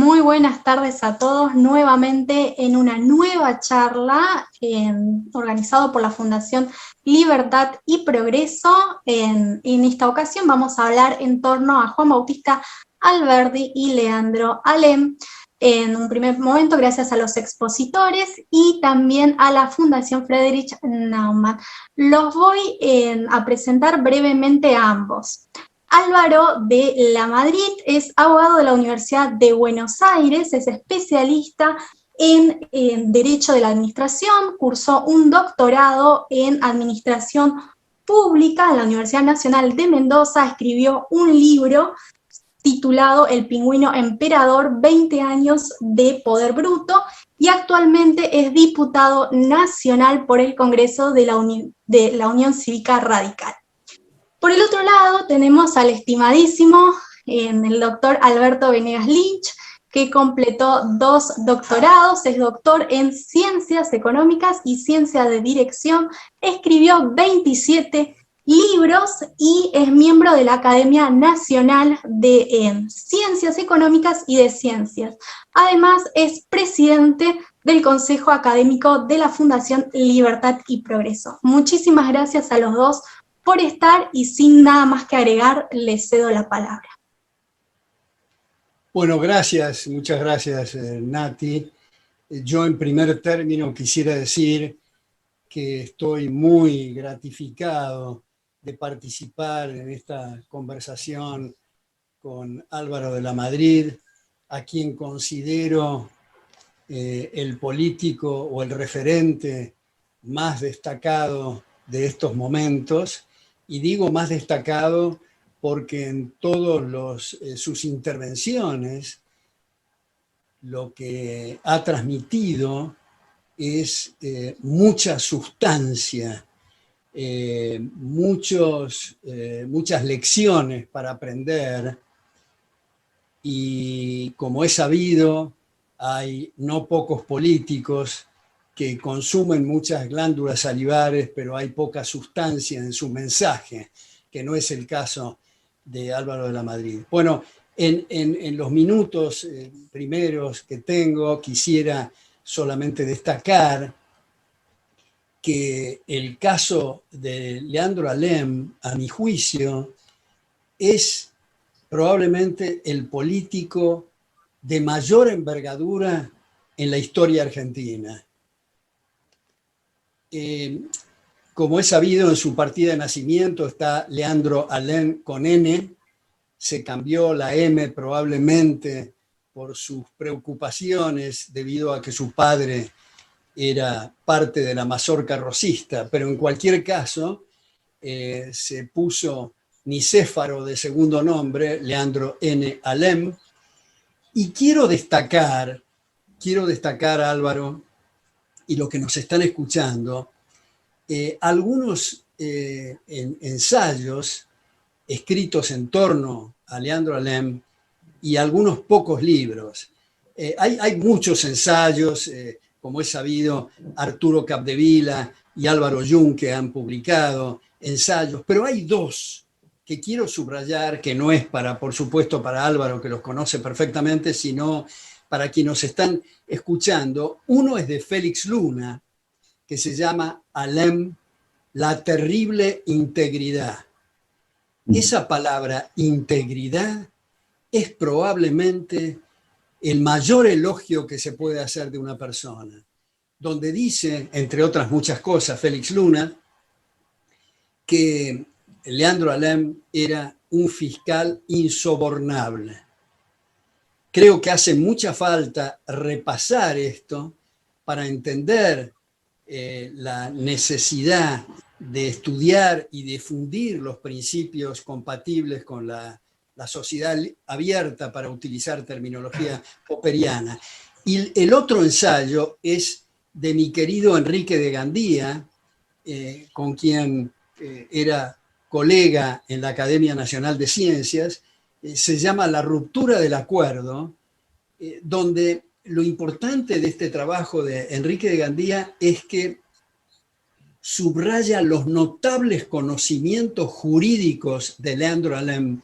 Muy buenas tardes a todos, nuevamente en una nueva charla organizado por la Fundación Libertad y Progreso. En esta ocasión vamos a hablar en torno a Juan Bautista Alberdi y Leandro Alem. En un primer momento, gracias a los expositores y también a la Fundación Friedrich Naumann. Los voy a presentar brevemente a ambos. Álvaro de la Madrid es abogado de la Universidad de Buenos Aires, es especialista en Derecho de la Administración, cursó un doctorado en Administración Pública en la Universidad Nacional de Mendoza, escribió un libro titulado El Pingüino Emperador, 20 años de poder bruto, y actualmente es diputado nacional por el Congreso de la Unión Cívica Radical. Por el otro lado tenemos al estimadísimo el doctor Alberto Venegas Lynch, que completó 2 doctorados, es doctor en Ciencias Económicas y Ciencia de Dirección, escribió 27 libros y es miembro de la Academia Nacional de Ciencias Económicas y de Ciencias. Además es presidente del Consejo Académico de la Fundación Libertad y Progreso. Muchísimas gracias a los dos por estar, y sin nada más que agregar, les cedo la palabra. Bueno, gracias, muchas gracias, Nati. Yo en primer término quisiera decir que estoy muy gratificado de participar en esta conversación con Álvaro de la Madrid, a quien considero el político o el referente más destacado de estos momentos. Y digo más destacado porque en todas sus intervenciones lo que ha transmitido es mucha sustancia, muchas lecciones para aprender. Y como es sabido, hay no pocos políticos que consumen muchas glándulas salivares, pero hay poca sustancia en su mensaje, que no es el caso de Álvaro de la Madrid. Bueno, en los minutos primeros que tengo, quisiera solamente destacar que el caso de Leandro Alem, a mi juicio, es probablemente el político de mayor envergadura en la historia argentina. Como es sabido, en su partida de nacimiento está Leandro Alem con N, se cambió la M probablemente por sus preocupaciones debido a que su padre era parte de la mazorca rosista, pero en cualquier caso se puso Nicéfaro de segundo nombre, Leandro N. Alem, y quiero destacar, Álvaro, y los que nos están escuchando, algunos ensayos escritos en torno a Leandro Alem y algunos pocos libros. Hay muchos ensayos, como es sabido, Arturo Capdevila y Álvaro Jung, que han publicado ensayos, pero hay 2 que quiero subrayar, que no es por supuesto, para Álvaro, que los conoce perfectamente, sino para quienes nos están escuchando. Uno es de Félix Luna, que se llama Alem, la terrible integridad. Esa palabra integridad es probablemente el mayor elogio que se puede hacer de una persona, donde dice, entre otras muchas cosas, Félix Luna, que Leandro Alem era un fiscal insobornable. Creo que hace mucha falta repasar esto para entender la necesidad de estudiar y difundir los principios compatibles con la sociedad abierta, para utilizar terminología popperiana. Y el otro ensayo es de mi querido Enrique de Gandía, con quien era colega en la Academia Nacional de Ciencias. Se llama La ruptura del acuerdo, donde lo importante de este trabajo de Enrique de Gandía es que subraya los notables conocimientos jurídicos de Leandro Alem,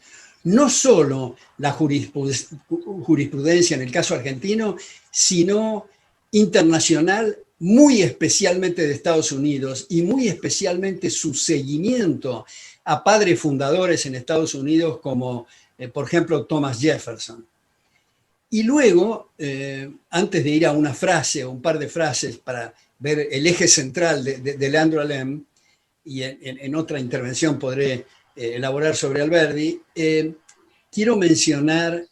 no solo la jurisprudencia en el caso argentino, sino internacional, muy especialmente de Estados Unidos, y muy especialmente su seguimiento a padres fundadores en Estados Unidos como, por ejemplo, Thomas Jefferson. Y luego, antes de ir a una frase o un par de frases para ver el eje central de Leandro Alem, y en otra intervención podré elaborar sobre Alberdi, quiero mencionar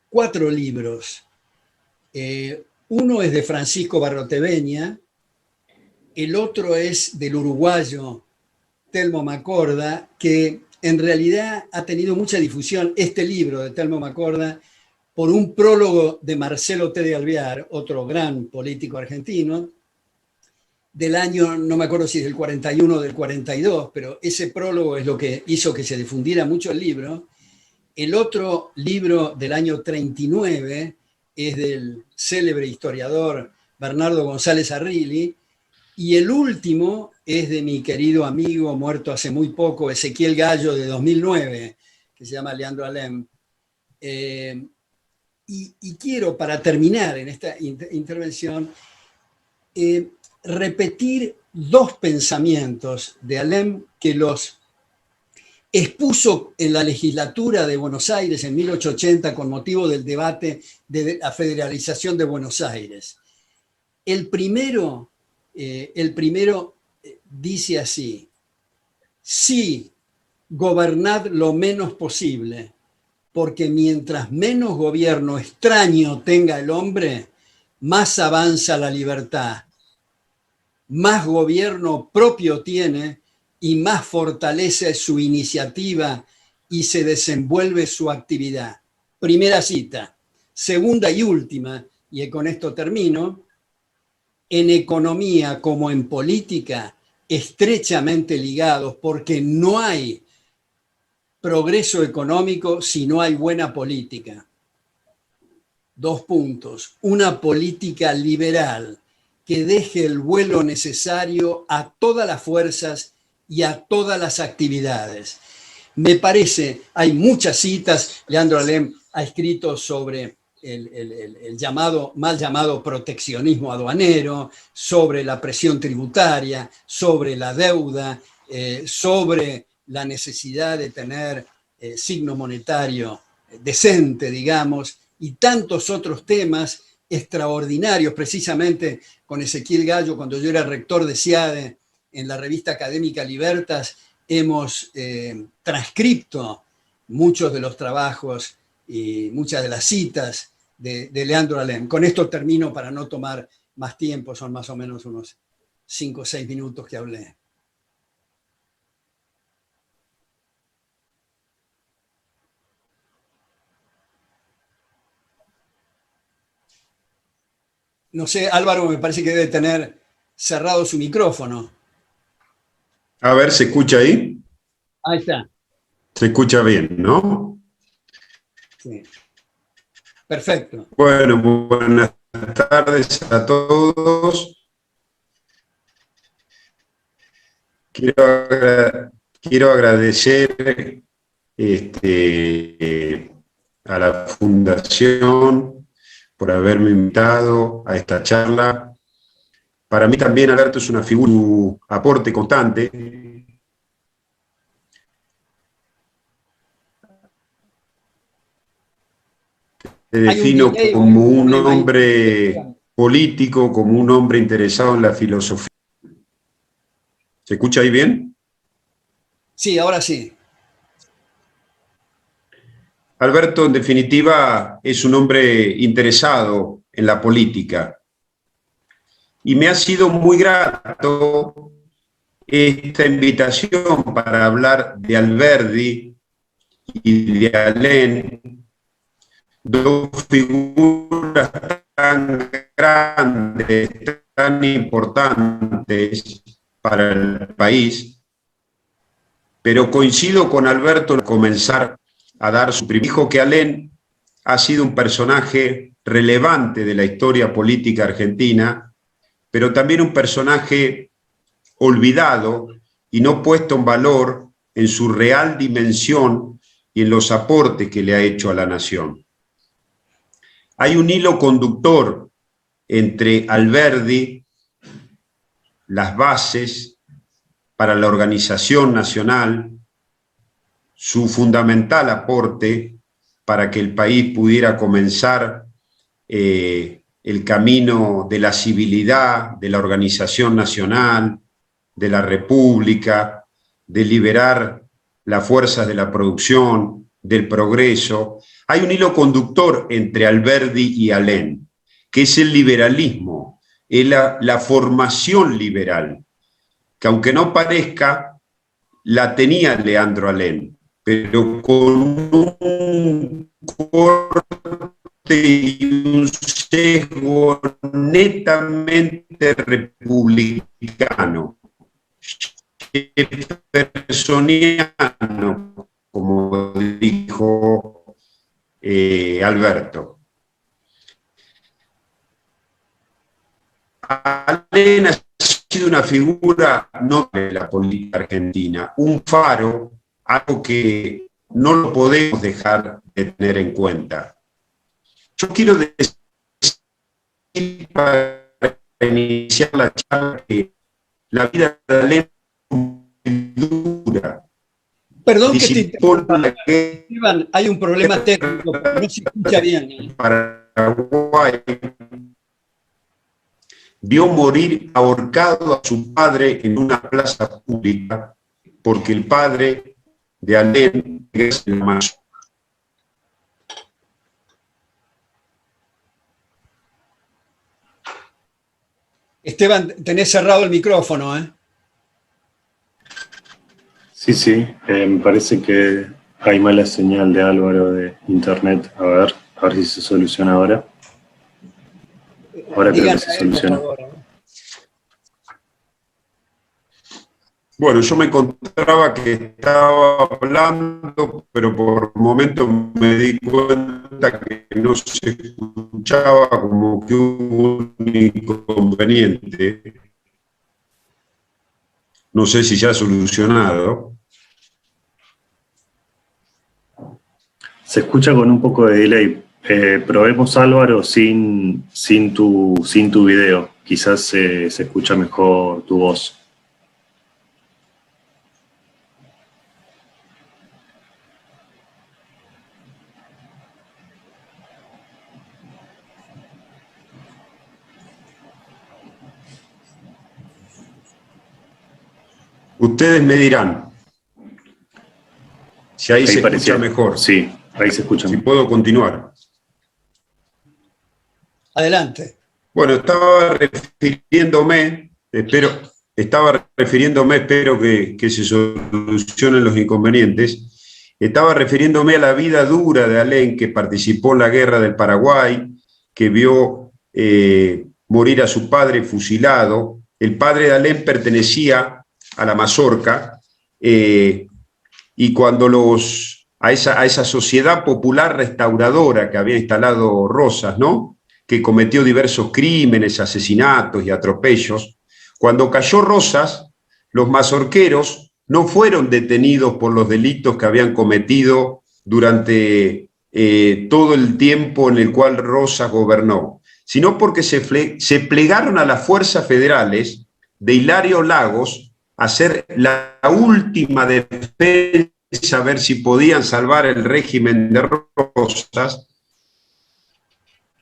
4 libros. Uno es de Francisco Barroteveña, el otro es del uruguayo Telmo Macorda, que en realidad ha tenido mucha difusión, este libro de Telmo Macorda, por un prólogo de Marcelo T. de Alvear, otro gran político argentino, del año, no me acuerdo si es del 41 o del 42, pero ese prólogo es lo que hizo que se difundiera mucho el libro. El otro libro del año 39 es del célebre historiador Bernardo González Arrilli, y el último es de mi querido amigo muerto hace muy poco, Ezequiel Gallo, de 2009, que se llama Leandro Alem. Y quiero, para terminar en esta intervención, repetir 2 pensamientos de Alem que los expuso en la legislatura de Buenos Aires en 1880 con motivo del debate de la federalización de Buenos Aires. El primero dice así: sí, gobernad lo menos posible, porque mientras menos gobierno extraño tenga el hombre, más avanza la libertad. Más gobierno propio tiene y más fortalece su iniciativa y se desenvuelve su actividad. Primera cita. Segunda y última, y con esto termino: en economía como en política, estrechamente ligados, porque no hay progreso económico si no hay buena política. 2 puntos. Una política liberal que deje el vuelo necesario a todas las fuerzas y a todas las actividades. Me parece, hay muchas citas, Leandro Alem ha escrito sobre el mal llamado proteccionismo aduanero, sobre la presión tributaria, sobre la deuda, sobre la necesidad de tener signo monetario decente, digamos, y tantos otros temas extraordinarios. Precisamente con Ezequiel Gallo, cuando yo era rector de SIADE, en la revista académica Libertas, hemos transcripto muchos de los trabajos y muchas de las citas de Leandro Alem. Con esto termino para no tomar más tiempo, son más o menos unos 5 o 6 minutos que hablé. No sé, Álvaro me parece que debe tener cerrado su micrófono. A ver, ¿se escucha ahí? Ahí está. Se escucha bien, ¿no? Sí. Perfecto. Bueno, buenas tardes a todos. Quiero agradecer a la Fundación por haberme invitado a esta charla. Para mí también Alberto es una figura, su aporte constante. Te defino como un hombre político, como un hombre interesado en la filosofía. ¿Se escucha ahí bien? Sí, ahora sí. Alberto, en definitiva, es un hombre interesado en la política. Y me ha sido muy grato esta invitación para hablar de Alberdi y de Alem, 2 figuras tan grandes, tan importantes para el país, pero coincido con Alberto en comenzar a dar su primer. Dijo que Alem ha sido un personaje relevante de la historia política argentina, pero también un personaje olvidado y no puesto en valor en su real dimensión y en los aportes que le ha hecho a la nación. Hay un hilo conductor entre Alberdi, las bases para la organización nacional, su fundamental aporte para que el país pudiera comenzar el camino de la civilidad, de la organización nacional, de la república, de liberar las fuerzas de la producción, del progreso. Hay un hilo conductor entre Alberdi y Alén, que es el liberalismo, es la formación liberal, que aunque no parezca, la tenía Leandro Alén, pero con un corte y un sesgo netamente republicano, jeffersoniano, como dijo Alberto. Alén ha sido una figura noble de la política argentina, un faro, algo que no lo podemos dejar de tener en cuenta. Yo quiero decir, para iniciar la charla, que la vida de Alén es muy dura. Perdón que te interrumpa, Esteban, hay un problema técnico, no se escucha bien. Paraguay vio morir ahorcado a su padre en una plaza pública porque el padre de Alén es el mayor. Esteban, tenés cerrado el micrófono, ¿eh? Sí, me parece que hay mala señal de Álvaro de internet. A ver si se soluciona ahora. Ahora creo que se soluciona. Bueno, yo me encontraba que estaba hablando, pero por momentos me di cuenta que no se escuchaba, como que hubo un inconveniente. No sé si se ha solucionado. Se escucha con un poco de delay. Probemos, Álvaro, sin tu video. Quizás se escucha mejor tu voz. Ustedes me dirán si ahí se escucha mejor. Sí, ahí se escucha mejor. Si puedo continuar. Adelante. Bueno, estaba refiriéndome, espero que se solucionen los inconvenientes. Estaba refiriéndome a la vida dura de Alén, que participó en la guerra del Paraguay, que vio morir a su padre fusilado. El padre de Alén pertenecía a la mazorca, y cuando a esa sociedad popular restauradora que había instalado Rosas, ¿no?, que cometió diversos crímenes, asesinatos y atropellos, cuando cayó Rosas, los mazorqueros no fueron detenidos por los delitos que habían cometido durante todo el tiempo en el cual Rosas gobernó, sino porque se plegaron a las fuerzas federales de Hilario Lagos a hacer la última defensa, a ver si podían salvar el régimen de Rosas,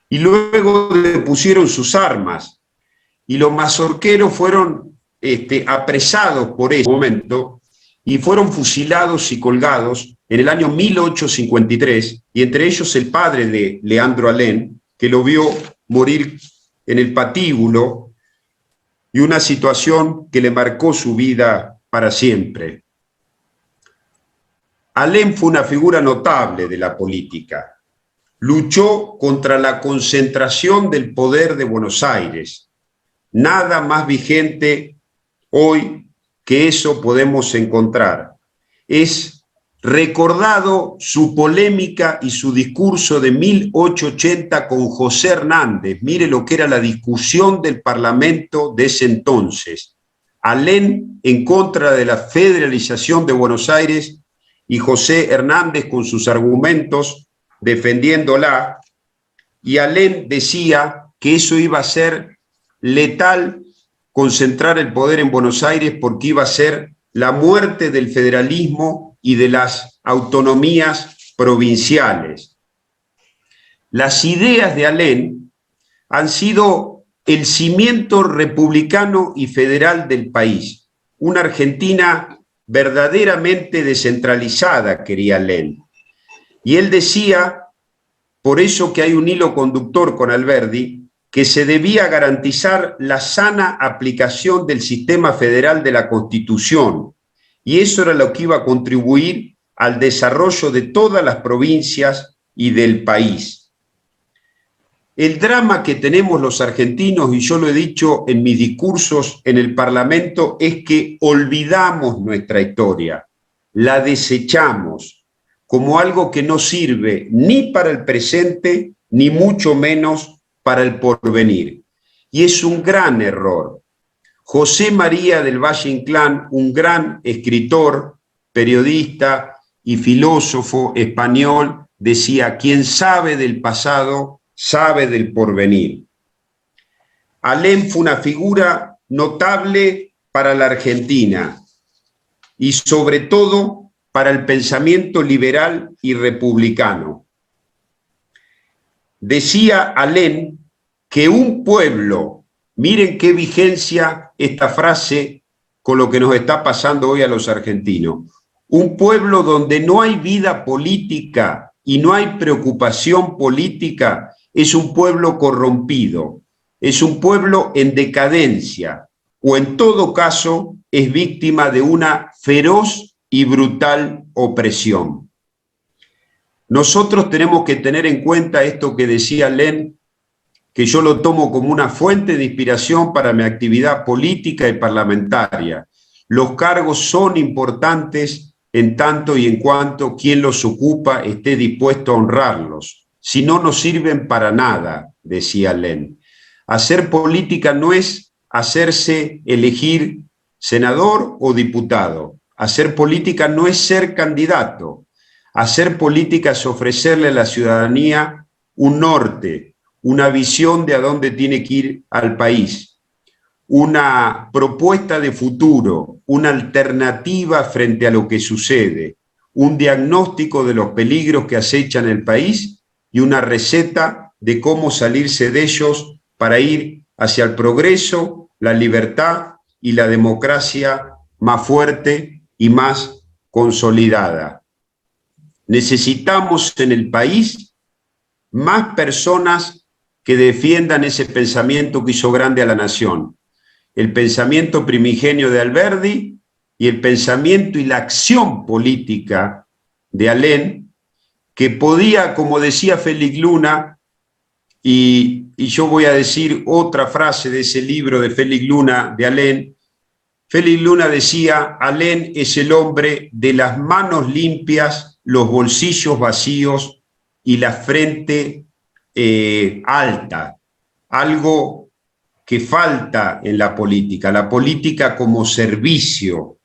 y luego depusieron sus armas, y los mazorqueros fueron apresados por ese momento, y fueron fusilados y colgados en el año 1853, y entre ellos el padre de Leandro Alén, que lo vio morir en el patíbulo, y una situación que le marcó su vida para siempre. Alén fue una figura notable de la política. Luchó contra la concentración del poder de Buenos Aires. Nada más vigente hoy que eso podemos encontrar. Es recordado su polémica y su discurso de 1880 con José Hernández. Mire lo que era la discusión del Parlamento de ese entonces. Alén en contra de la federalización de Buenos Aires y José Hernández con sus argumentos defendiéndola, y Alem decía que eso iba a ser letal, concentrar el poder en Buenos Aires, porque iba a ser la muerte del federalismo y de las autonomías provinciales. Las ideas de Alem han sido el cimiento republicano y federal del país. Una Argentina verdaderamente descentralizada, quería Alem. Y él decía, por eso que hay un hilo conductor con Alberdi, que se debía garantizar la sana aplicación del sistema federal de la Constitución. Y eso era lo que iba a contribuir al desarrollo de todas las provincias y del país. El drama que tenemos los argentinos, y yo lo he dicho en mis discursos en el Parlamento, es que olvidamos nuestra historia, la desechamos como algo que no sirve ni para el presente, ni mucho menos para el porvenir. Y es un gran error. José María del Valle Inclán, un gran escritor, periodista y filósofo español, decía: quien sabe del pasado, sabe del porvenir. Alem fue una figura notable para la Argentina y sobre todo para el pensamiento liberal y republicano. Decía Alem que un pueblo, miren qué vigencia esta frase con lo que nos está pasando hoy a los argentinos, un pueblo donde no hay vida política y no hay preocupación política es un pueblo corrompido, es un pueblo en decadencia, o en todo caso es víctima de una feroz y brutal opresión. Nosotros tenemos que tener en cuenta esto que decía Alem, que yo lo tomo como una fuente de inspiración para mi actividad política y parlamentaria. Los cargos son importantes en tanto y en cuanto quien los ocupa esté dispuesto a honrarlos. Si no, no sirven para nada, decía Alem. Hacer política no es hacerse elegir senador o diputado. Hacer política no es ser candidato. Hacer política es ofrecerle a la ciudadanía un norte, una visión de a dónde tiene que ir al país, una propuesta de futuro, una alternativa frente a lo que sucede, un diagnóstico de los peligros que acechan el país y una receta de cómo salirse de ellos para ir hacia el progreso, la libertad y la democracia más fuerte y más consolidada. Necesitamos en el país más personas que defiendan ese pensamiento que hizo grande a la nación, el pensamiento primigenio de Alberdi y el pensamiento y la acción política de Alem, que podía, como decía Félix Luna, y yo voy a decir otra frase de ese libro de Félix Luna, de Alem. Félix Luna decía: Alem es el hombre de las manos limpias, los bolsillos vacíos y la frente alta, algo que falta en la política como servicio,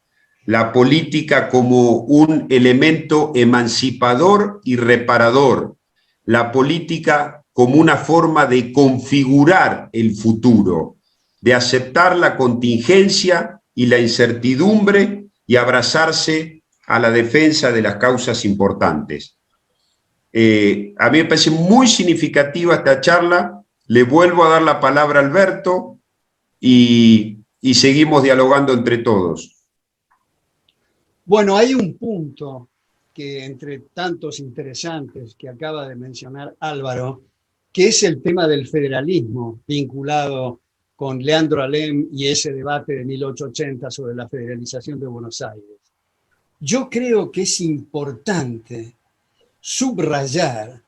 la política como un elemento emancipador y reparador, la política como una forma de configurar el futuro, de aceptar la contingencia y la incertidumbre y abrazarse a la defensa de las causas importantes. A mí me parece muy significativa esta charla. Le vuelvo a dar la palabra a Alberto y seguimos dialogando entre todos. Bueno, hay un punto que entre tantos interesantes que acaba de mencionar Álvaro, que es el tema del federalismo vinculado con Leandro Alem y ese debate de 1880 sobre la federalización de Buenos Aires. Yo creo que es importante subrayar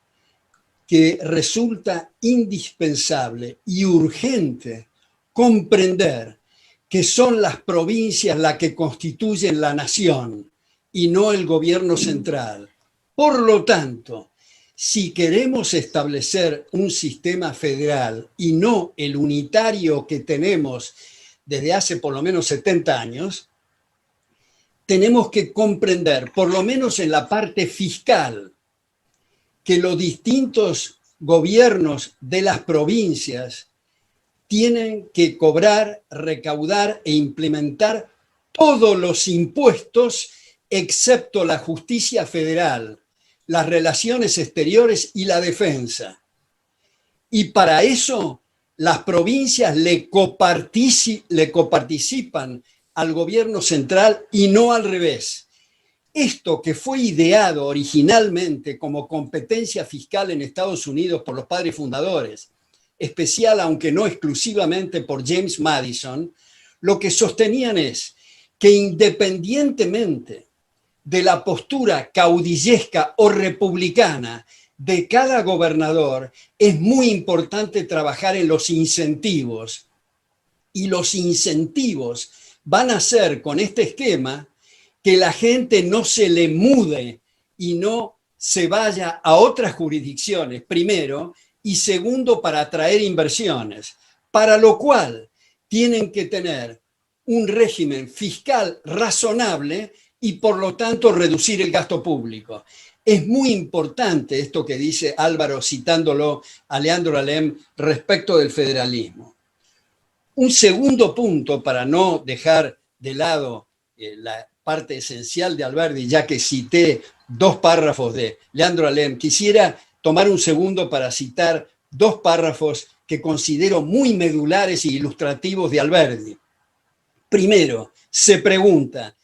que resulta indispensable y urgente comprender que son las provincias las que constituyen la nación y no el gobierno central. Por lo tanto, si queremos establecer un sistema federal y no el unitario que tenemos desde hace por lo menos 70 años, tenemos que comprender, por lo menos en la parte fiscal, que los distintos gobiernos de las provincias tienen que cobrar, recaudar e implementar todos los impuestos excepto la justicia federal, las relaciones exteriores y la defensa. Y para eso las provincias le coparticipan al gobierno central y no al revés. Esto que fue ideado originalmente como competencia fiscal en Estados Unidos por los padres fundadores, especial aunque no exclusivamente por James Madison, lo que sostenían es que independientemente de la postura caudillesca o republicana de cada gobernador, es muy importante trabajar en los incentivos. Y los incentivos van a hacer con este esquema que la gente no se le mude y no se vaya a otras jurisdicciones, primero, y segundo, para atraer inversiones, para lo cual tienen que tener un régimen fiscal razonable y por lo tanto reducir el gasto público. Es muy importante esto que dice Álvaro citándolo a Leandro Alem respecto del federalismo. Un segundo punto para no dejar de lado la parte esencial de Alberdi, ya que cité 2 párrafos de Leandro Alem, quisiera tomar un segundo para citar 2 párrafos que considero muy medulares y ilustrativos de Alberdi. Primero, se pregunta,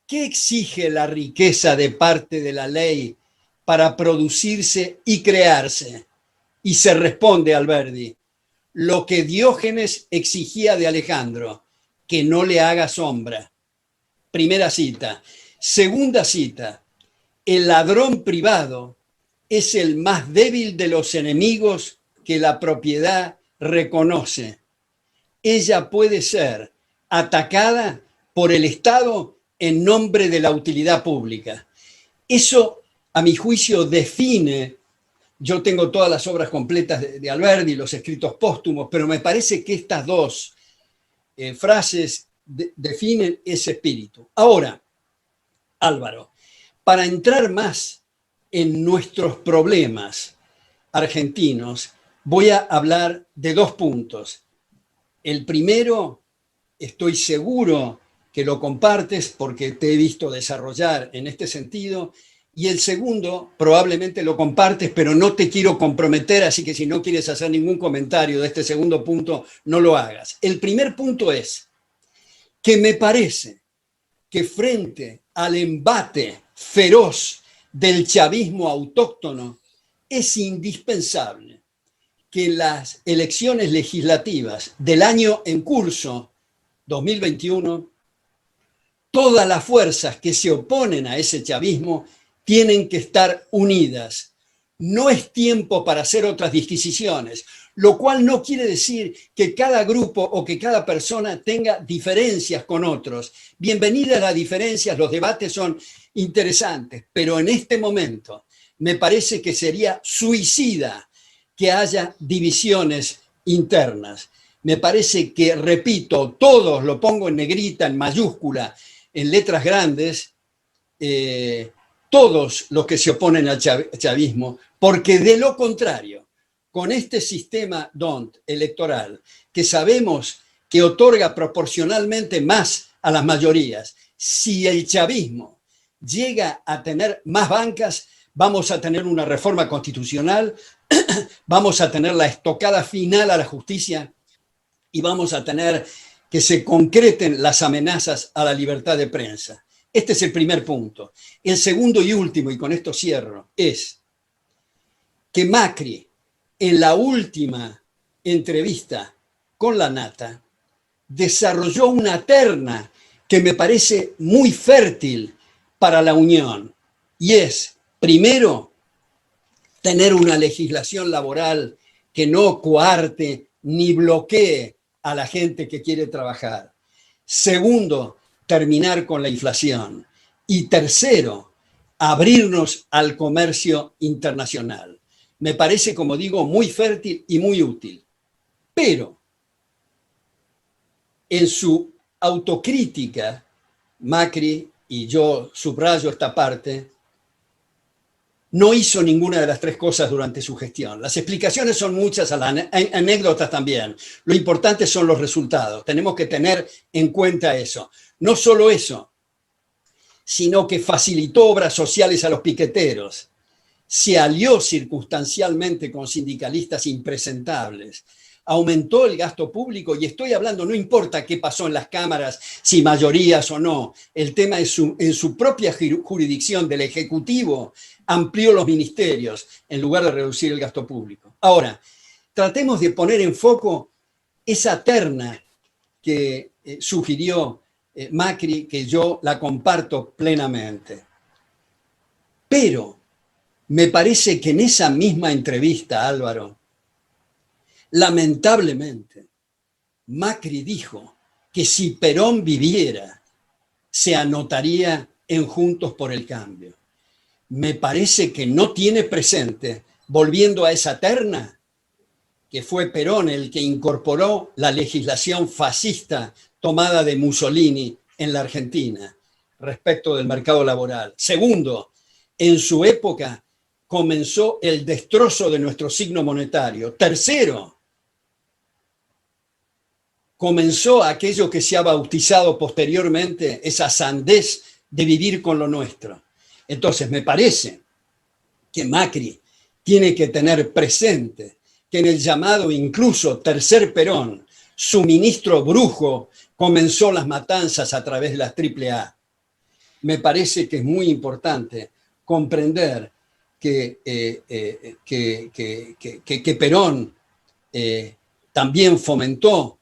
¿qué exige la riqueza de parte de la ley para producirse y crearse? Y se responde Alberdi, lo que Diógenes exigía de Alejandro, que no le haga sombra. Primera cita. Segunda cita, el ladrón privado es el más débil de los enemigos que la propiedad reconoce. Ella puede ser atacada por el Estado en nombre de la utilidad pública. Eso, a mi juicio, define, yo tengo todas las obras completas de Alberdi, los escritos póstumos, pero me parece que estas 2 frases definen ese espíritu. Ahora, Álvaro, para entrar más en nuestros problemas argentinos, voy a hablar de 2 puntos. El primero, estoy seguro que lo compartes porque te he visto desarrollar en este sentido, y el segundo, probablemente lo compartes, pero no te quiero comprometer, así que si no quieres hacer ningún comentario de este segundo punto, no lo hagas. El primer punto es que me parece que frente al embate feroz del chavismo autóctono, es indispensable que las elecciones legislativas del año en curso, 2021, todas las fuerzas que se oponen a ese chavismo tienen que estar unidas. No es tiempo para hacer otras disquisiciones, lo cual no quiere decir que cada grupo o que cada persona tenga diferencias con otros. Bienvenidas las diferencias, los debates son interesantes, pero en este momento me parece que sería suicida que haya divisiones internas. Me parece que, repito, todos, lo pongo en negrita, en mayúscula, en letras grandes, todos los que se oponen al chavismo, porque de lo contrario, con este sistema DONT electoral, que sabemos que otorga proporcionalmente más a las mayorías, si el chavismo llega a tener más bancas, vamos a tener una reforma constitucional, vamos a tener la estocada final a la justicia y vamos a tener que se concreten las amenazas a la libertad de prensa. Este es el primer punto. El segundo y último, y con esto cierro, es que Macri, en la última entrevista con La Nata, desarrolló una terna que me parece muy fértil para la unión. Y es, primero, tener una legislación laboral que no coarte ni bloquee a la gente que quiere trabajar. Segundo, terminar con la inflación. Y tercero, abrirnos al comercio internacional. Me parece, como digo, muy fértil y muy útil. Pero en su autocrítica, Macri y yo subrayo esta parte, no hizo ninguna de las tres cosas durante su gestión. Las explicaciones son muchas, anécdotas también. Lo importante son los resultados. Tenemos que tener en cuenta eso. No solo eso, sino que facilitó obras sociales a los piqueteros, se alió circunstancialmente con sindicalistas impresentables, aumentó el gasto público, y estoy hablando, no importa qué pasó en las cámaras, si mayorías o no, el tema es en su propia jurisdicción del Ejecutivo, amplió los ministerios en lugar de reducir el gasto público. Ahora, tratemos de poner en foco esa terna que sugirió Macri, que yo la comparto plenamente. Pero me parece que en esa misma entrevista, Álvaro, lamentablemente, Macri dijo que si Perón viviera, se anotaría en Juntos por el Cambio. Me parece que no tiene presente, volviendo a esa terna, que fue Perón el que incorporó la legislación fascista tomada de Mussolini en la Argentina respecto del mercado laboral. Segundo, en su época comenzó el destrozo de nuestro signo monetario. Tercero, comenzó aquello que se ha bautizado posteriormente, esa sandez de vivir con lo nuestro. Entonces, me parece que Macri tiene que tener presente que en el llamado incluso Tercer Perón, su ministro brujo comenzó las matanzas a través de las AAA. Me parece que es muy importante comprender que Perón también fomentó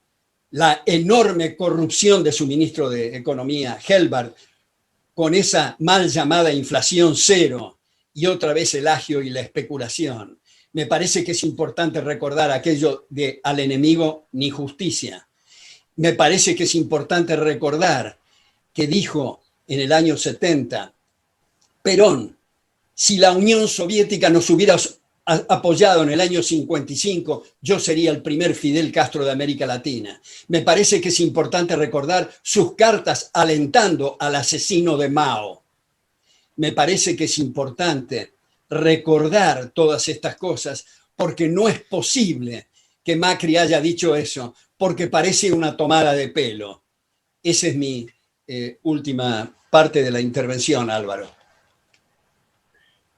la enorme corrupción de su ministro de Economía, Helbert, con esa mal llamada inflación cero y otra vez el agio y la especulación. Me parece que es importante recordar aquello de al enemigo ni justicia. Me parece que es importante recordar que dijo en el año 70, Perón, si la Unión Soviética nos hubiera apoyado en el año 55, yo sería el primer Fidel Castro de América Latina. Me parece que es importante recordar sus cartas alentando al asesino de Mao. Me parece que es importante recordar todas estas cosas, porque no es posible que Macri haya dicho eso, porque parece una tomada de pelo. Esa es mi última parte de la intervención, Álvaro.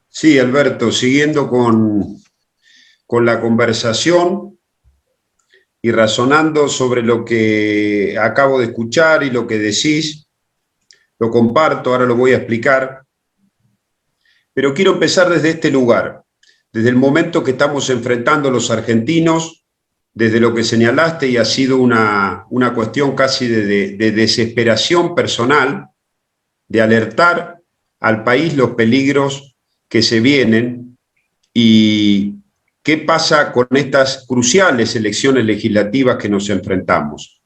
Sí, Alberto, siguiendo con la conversación y razonando sobre lo que acabo de escuchar y lo que decís, lo comparto, ahora lo voy a explicar, pero quiero empezar desde este lugar, desde el momento que estamos enfrentando los argentinos, desde lo que señalaste, y ha sido una cuestión casi de desesperación personal, de alertar al país los peligros que se vienen y qué pasa con estas cruciales elecciones legislativas que nos enfrentamos.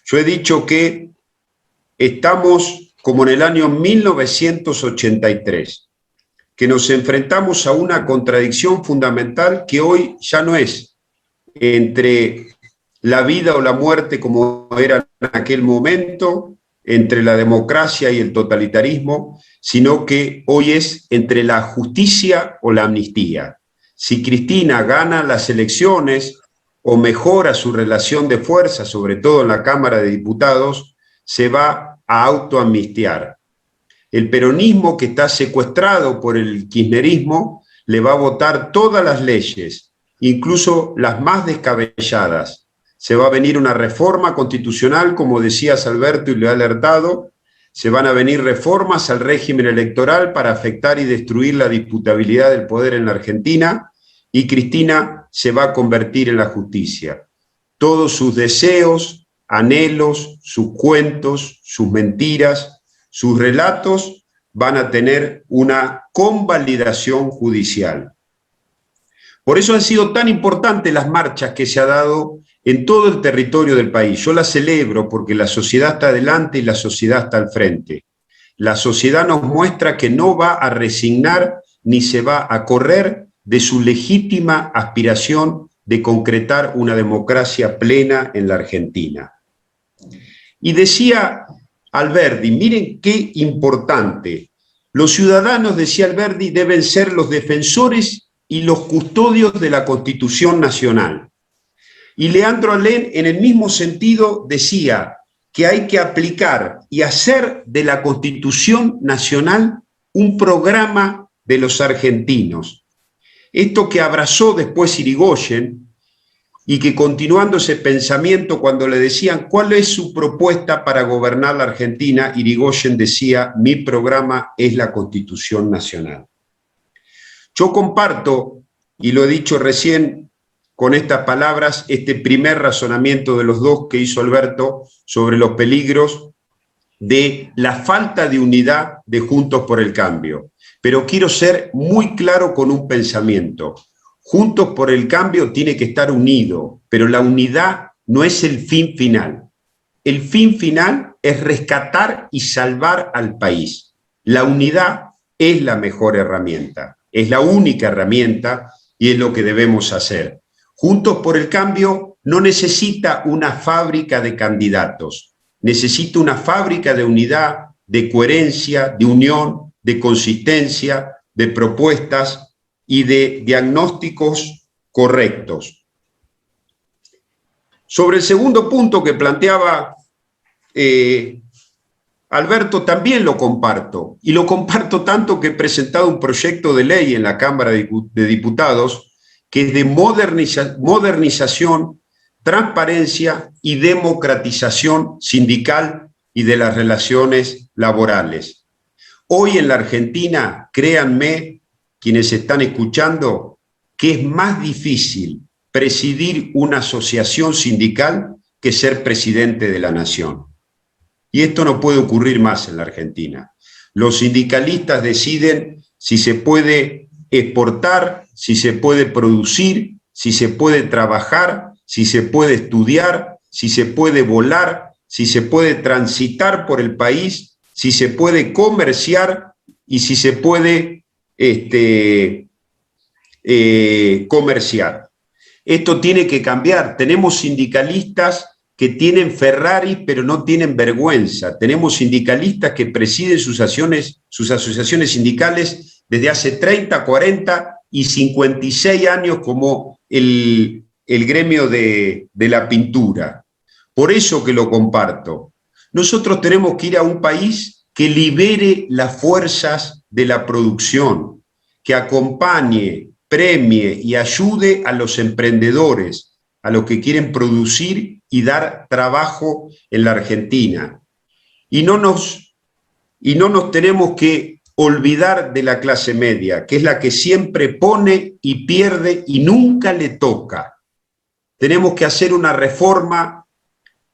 Yo he dicho que estamos como en el año 1983, que nos enfrentamos a una contradicción fundamental que hoy ya no es entre la vida o la muerte como era en aquel momento, entre la democracia y el totalitarismo, sino que hoy es entre la justicia o la amnistía. Si Cristina gana las elecciones o mejora su relación de fuerza, sobre todo en la Cámara de Diputados, se va a autoamnistiar. El peronismo, que está secuestrado por el kirchnerismo, le va a votar todas las leyes, incluso las más descabelladas. Se va a venir una reforma constitucional, como decías, Alberto, y lo he alertado. Se van a venir reformas al régimen electoral para afectar y destruir la disputabilidad del poder en la Argentina, y Cristina se va a convertir en la justicia. Todos sus deseos, anhelos, sus cuentos, sus mentiras, sus relatos van a tener una convalidación judicial. Por eso han sido tan importantes las marchas que se ha dado en todo el territorio del país. Yo las celebro porque la sociedad está adelante y la sociedad está al frente. La sociedad nos muestra que no va a resignar ni se va a correr de su legítima aspiración de concretar una democracia plena en la Argentina. Y decía Alberdi, miren qué importante. Los ciudadanos, decía Alberdi, deben ser los defensores y los custodios de la Constitución Nacional. Y Leandro Alem, en el mismo sentido, decía que hay que aplicar y hacer de la Constitución Nacional un programa de los argentinos. Esto que abrazó después Irigoyen y que, continuando ese pensamiento, cuando le decían cuál es su propuesta para gobernar la Argentina, Irigoyen decía: mi programa es la Constitución Nacional. Yo comparto, y lo he dicho recién con estas palabras, este primer razonamiento de los dos que hizo Alberto sobre los peligros de la falta de unidad de Juntos por el Cambio. Pero quiero ser muy claro con un pensamiento. Juntos por el Cambio tiene que estar unido, pero la unidad no es el fin final. El fin final es rescatar y salvar al país. La unidad es la mejor herramienta, es la única herramienta y es lo que debemos hacer. Juntos por el Cambio no necesita una fábrica de candidatos, necesita una fábrica de unidad, de coherencia, de unión, de consistencia, de propuestas y de diagnósticos correctos. Sobre el segundo punto que planteaba Alberto, también lo comparto, y lo comparto tanto que he presentado un proyecto de ley en la Cámara de Diputados que es de modernización, transparencia y democratización sindical y de las relaciones laborales. Hoy en la Argentina, créanme, quienes están escuchando, que es más difícil presidir una asociación sindical que ser presidente de la nación. Y esto no puede ocurrir más en la Argentina. Los sindicalistas deciden si se puede exportar, si se puede producir, si se puede trabajar, si se puede estudiar, si se puede volar, si se puede transitar por el país, si se puede comerciar y si se puede comerciar. Esto tiene que cambiar. Tenemos sindicalistas que tienen Ferrari pero no tienen vergüenza. Tenemos sindicalistas que presiden sus asociaciones sindicales desde hace 30, 40 y 56 años como el gremio de la pintura. Por eso que lo comparto. Nosotros tenemos que ir a un país que libere las fuerzas de la producción, que acompañe, premie y ayude a los emprendedores, a los que quieren producir y dar trabajo en la Argentina. Y no nos tenemos que olvidar de la clase media, que es la que siempre pone y pierde y nunca le toca. Tenemos que hacer una reforma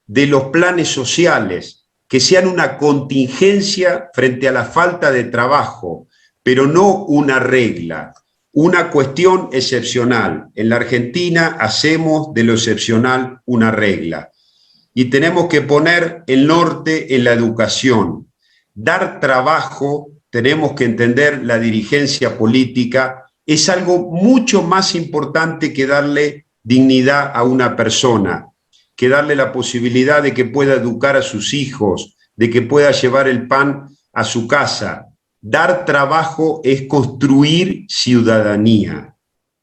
de los planes sociales, que sean una contingencia frente a la falta de trabajo, pero no una regla, una cuestión excepcional. En la Argentina hacemos de lo excepcional una regla. Y tenemos que poner el norte en la educación. Dar trabajo, tenemos que entender la dirigencia política, es algo mucho más importante que darle dignidad a una persona, que darle la posibilidad de que pueda educar a sus hijos, de que pueda llevar el pan a su casa. Dar trabajo es construir ciudadanía.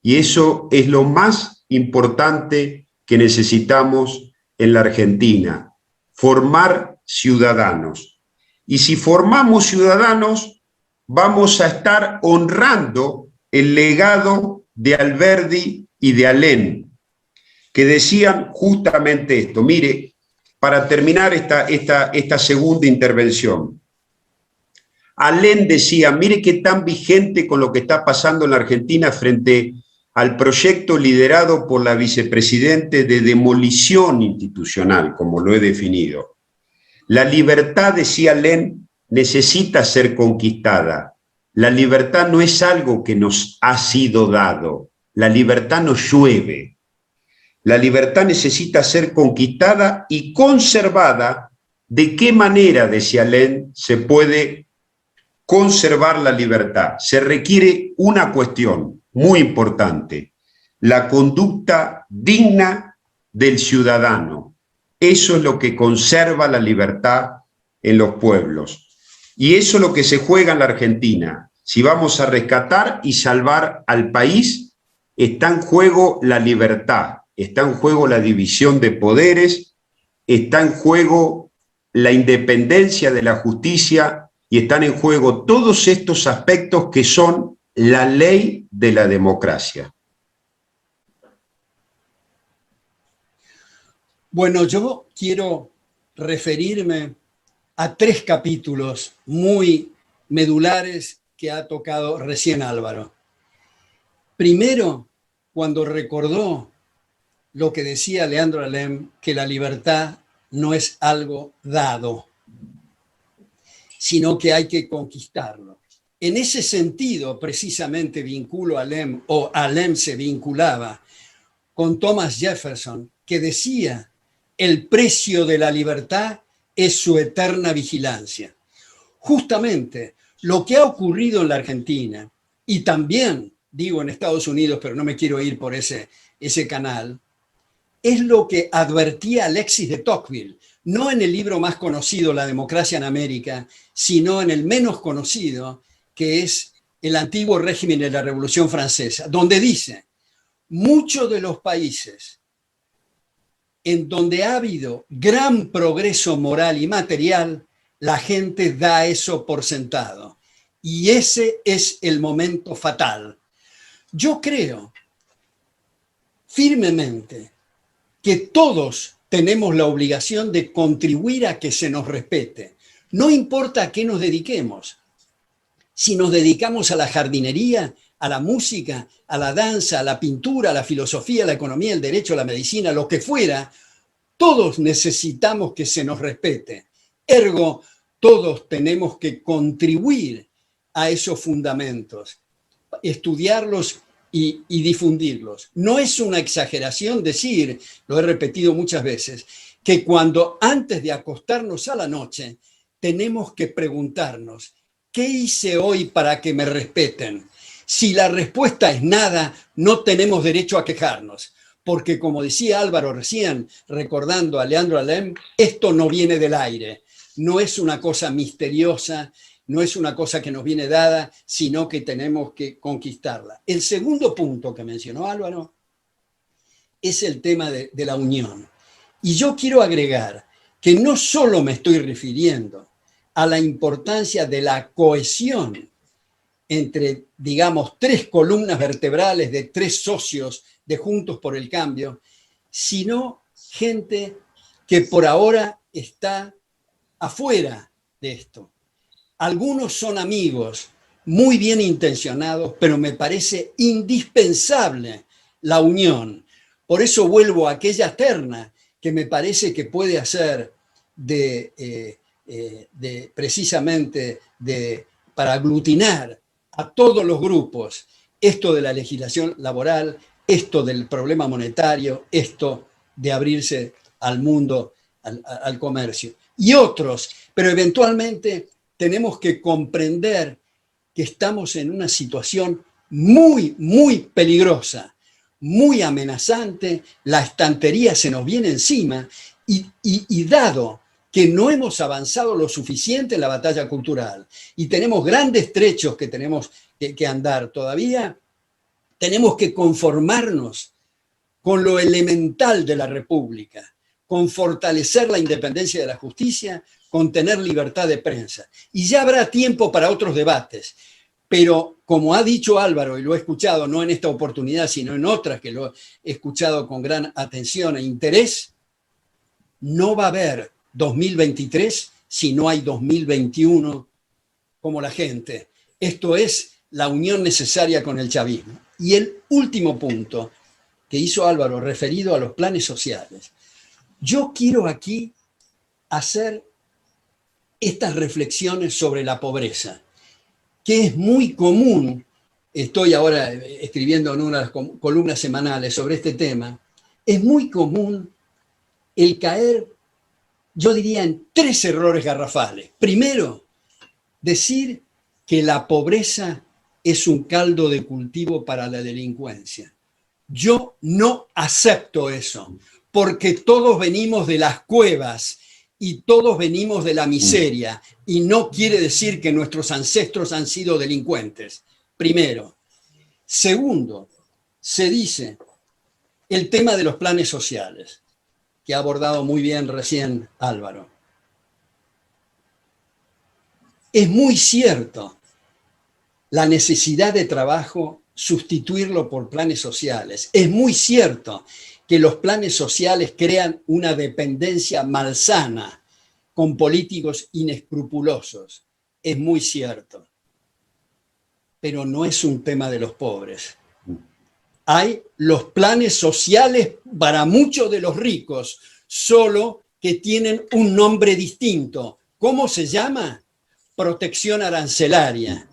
Y eso es lo más importante que necesitamos en la Argentina, formar ciudadanos. Y si formamos ciudadanos, vamos a estar honrando el legado de Alberdi y de Alem, que decían justamente esto. Mire, para terminar esta segunda intervención, Alem decía, mire qué tan vigente con lo que está pasando en la Argentina frente al proyecto liderado por la vicepresidente de demolición institucional, como lo he definido. La libertad, decía Alem, necesita ser conquistada. La libertad no es algo que nos ha sido dado. La libertad no llueve. La libertad necesita ser conquistada y conservada. ¿De qué manera, decía Alem, se puede conservar la libertad? Se requiere una cuestión muy importante: la conducta digna del ciudadano. Eso es lo que conserva la libertad en los pueblos. Y eso es lo que se juega en la Argentina. Si vamos a rescatar y salvar al país, está en juego la libertad, está en juego la división de poderes, está en juego la independencia de la justicia y están en juego todos estos aspectos que son la ley de la democracia. Bueno, yo quiero referirme a 3 capítulos muy medulares que ha tocado recién Álvaro. Primero, cuando recordó lo que decía Leandro Alem, que la libertad no es algo dado, sino que hay que conquistarlo. En ese sentido, precisamente vinculo a Alem, o Alem se vinculaba con Thomas Jefferson, que decía: el precio de la libertad es su eterna vigilancia. Justamente lo que ha ocurrido en la Argentina, y también, digo, en Estados Unidos, pero no me quiero ir por ese canal, es lo que advertía Alexis de Tocqueville, no en el libro más conocido, La democracia en América, sino en el menos conocido, que es El antiguo régimen de la Revolución Francesa, donde dice: muchos de los países en donde ha habido gran progreso moral y material, la gente da eso por sentado. Y ese es el momento fatal. Yo creo firmemente que todos tenemos la obligación de contribuir a que se nos respete. No importa a qué nos dediquemos. Si nos dedicamos a la jardinería, a la música, a la danza, a la pintura, a la filosofía, a la economía, el derecho, a la medicina, lo que fuera, todos necesitamos que se nos respete. Ergo, todos tenemos que contribuir a esos fundamentos, estudiarlos y difundirlos. No es una exageración decir, lo he repetido muchas veces, que cuando antes de acostarnos a la noche tenemos que preguntarnos: ¿qué hice hoy para que me respeten? Si la respuesta es nada, no tenemos derecho a quejarnos, porque como decía Álvaro recién, recordando a Leandro Alem, esto no viene del aire, no es una cosa misteriosa, no es una cosa que nos viene dada, sino que tenemos que conquistarla. El segundo punto que mencionó Álvaro es el tema de la unión. Y yo quiero agregar que no solo me estoy refiriendo a la importancia de la cohesión entre, digamos, 3 columnas vertebrales de 3 socios de Juntos por el Cambio, sino gente que por ahora está afuera de esto. Algunos son amigos muy bien intencionados, pero me parece indispensable la unión. Por eso vuelvo a aquella terna que me parece que puede hacer precisamente para aglutinar a todos los grupos, esto de la legislación laboral, esto del problema monetario, esto de abrirse al mundo, al comercio, y otros, pero eventualmente tenemos que comprender que estamos en una situación muy, muy peligrosa, muy amenazante, la estantería se nos viene encima y dado que no hemos avanzado lo suficiente en la batalla cultural y tenemos grandes trechos que tenemos que andar todavía, tenemos que conformarnos con lo elemental de la República, con fortalecer la independencia de la justicia, con tener libertad de prensa. Y ya habrá tiempo para otros debates. Pero como ha dicho Álvaro, y lo he escuchado no en esta oportunidad, sino en otras que lo he escuchado con gran atención e interés, no va a haber 2023 si no hay 2021 como la gente. Esto es la unión necesaria con el chavismo. Y el último punto que hizo Álvaro, referido a los planes sociales. Yo quiero aquí hacer estas reflexiones sobre la pobreza, que es muy común. Estoy ahora escribiendo en unas columnas semanales sobre este tema. Es muy común el caer, yo diría, en 3 errores garrafales. Primero, decir que la pobreza es un caldo de cultivo para la delincuencia. Yo no acepto eso, porque todos venimos de las cuevas y todos venimos de la miseria, y no quiere decir que nuestros ancestros han sido delincuentes, primero. Segundo, se dice el tema de los planes sociales, que ha abordado muy bien recién Álvaro. Es muy cierto la necesidad de trabajo, sustituirlo por planes sociales. Es muy cierto que los planes sociales crean una dependencia malsana con políticos inescrupulosos. Es muy cierto. Pero no es un tema de los pobres. Hay los planes sociales para muchos de los ricos, solo que tienen un nombre distinto. ¿Cómo se llama? Protección arancelaria,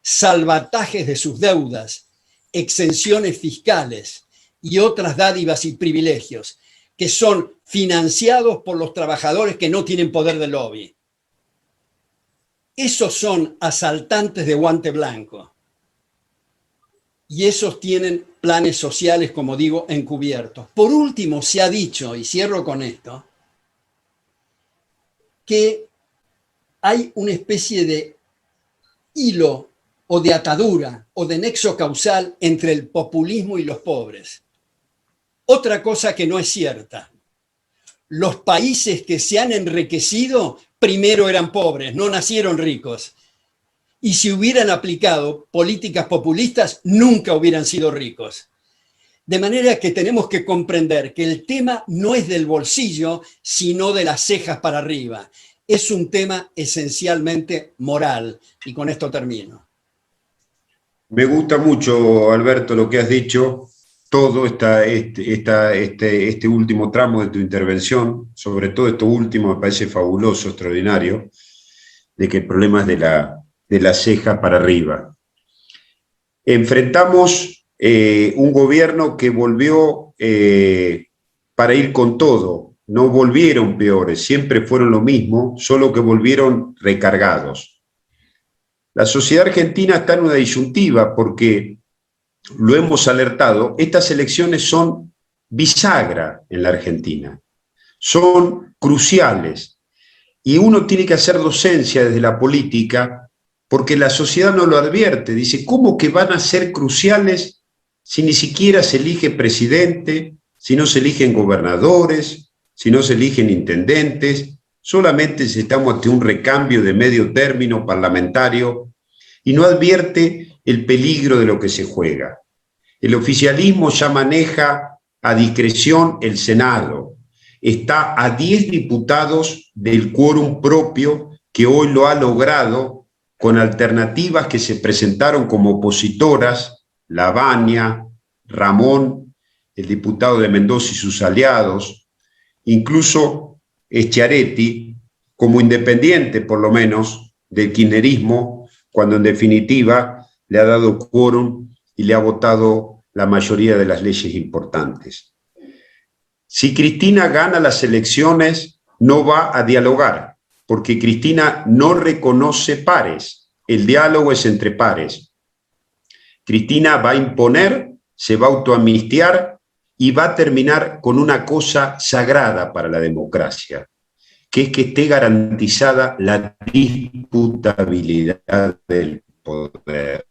salvatajes de sus deudas, exenciones fiscales y otras dádivas y privilegios que son financiados por los trabajadores que no tienen poder de lobby. Esos son asaltantes de guante blanco. Y esos tienen planes sociales, como digo, encubiertos. Por último, se ha dicho, y cierro con esto, que hay una especie de hilo o de atadura o de nexo causal entre el populismo y los pobres. Otra cosa que no es cierta. Los países que se han enriquecido primero eran pobres, no nacieron ricos. Y si hubieran aplicado políticas populistas, nunca hubieran sido ricos. De manera que tenemos que comprender que el tema no es del bolsillo, sino de las cejas para arriba. Es un tema esencialmente moral. Y con esto termino. Me gusta mucho, Alberto, lo que has dicho, todo este último tramo de tu intervención, sobre todo esto último me parece fabuloso, extraordinario, de que el problema es de la ceja para arriba. Enfrentamos un gobierno que volvió para ir con todo, no volvieron peores, siempre fueron lo mismo, solo que volvieron recargados. La sociedad argentina está en una disyuntiva porque, lo hemos alertado, estas elecciones son bisagra en la Argentina, son cruciales y uno tiene que hacer docencia desde la política porque la sociedad no lo advierte, dice, ¿cómo que van a ser cruciales si ni siquiera se elige presidente, si no se eligen gobernadores, si no se eligen intendentes? Solamente estamos ante un recambio de medio término parlamentario y no advierte el peligro de lo que se juega. El oficialismo ya maneja a discreción el Senado. Está a 10 diputados del quórum propio que hoy lo ha logrado con alternativas que se presentaron como opositoras, Lavagna, Ramón, el diputado de Mendoza y sus aliados, incluso Schiaretti, como independiente por lo menos del kirchnerismo, cuando en definitiva le ha dado quórum y le ha votado la mayoría de las leyes importantes. Si Cristina gana las elecciones, no va a dialogar, porque Cristina no reconoce pares, el diálogo es entre pares. Cristina va a imponer, se va a autoamnistiar y va a terminar con una cosa sagrada para la democracia, que es que esté garantizada la disputabilidad del poder.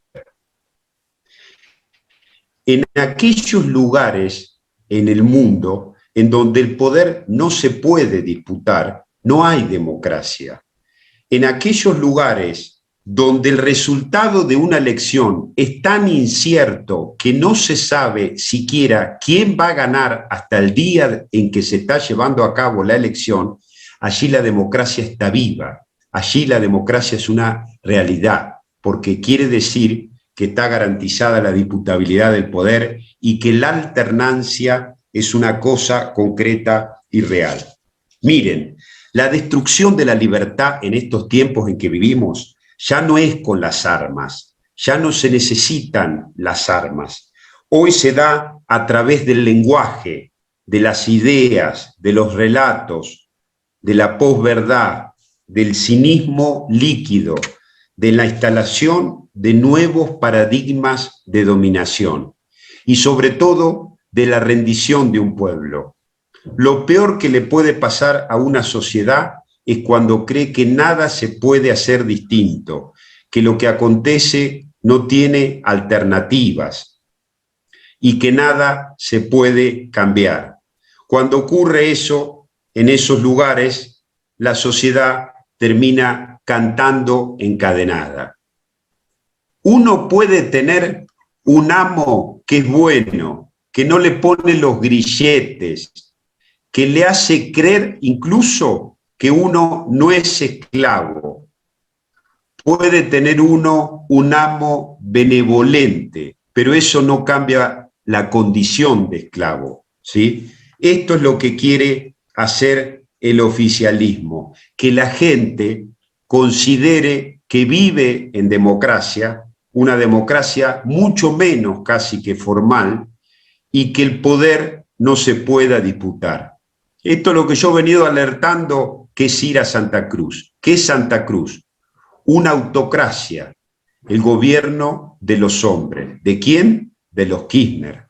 En aquellos lugares en el mundo en donde el poder no se puede disputar, no hay democracia. En aquellos lugares donde el resultado de una elección es tan incierto que no se sabe siquiera quién va a ganar hasta el día en que se está llevando a cabo la elección, allí la democracia está viva, allí la democracia es una realidad, porque quiere decir que está garantizada la disputabilidad del poder y que la alternancia es una cosa concreta y real. Miren, la destrucción de la libertad en estos tiempos en que vivimos ya no es con las armas, ya no se necesitan las armas. Hoy se da a través del lenguaje, de las ideas, de los relatos, de la posverdad, del cinismo líquido, de la instalación de nuevos paradigmas de dominación y sobre todo de la rendición de un pueblo. Lo peor que le puede pasar a una sociedad es cuando cree que nada se puede hacer distinto, que lo que acontece no tiene alternativas y que nada se puede cambiar. Cuando ocurre eso, en esos lugares, la sociedad termina cantando encadenada. Uno puede tener un amo que es bueno, que no le pone los grilletes, que le hace creer incluso que uno no es esclavo. Puede tener uno un amo benevolente, pero eso no cambia la condición de esclavo, ¿sí? Esto es lo que quiere hacer el oficialismo, que la gente considere que vive en democracia, una democracia mucho menos casi que formal, y que el poder no se pueda disputar. Esto es lo que yo he venido alertando, que es ir a Santa Cruz. ¿Qué es Santa Cruz? Una autocracia, el gobierno de los hombres. ¿De quién? De los Kirchner.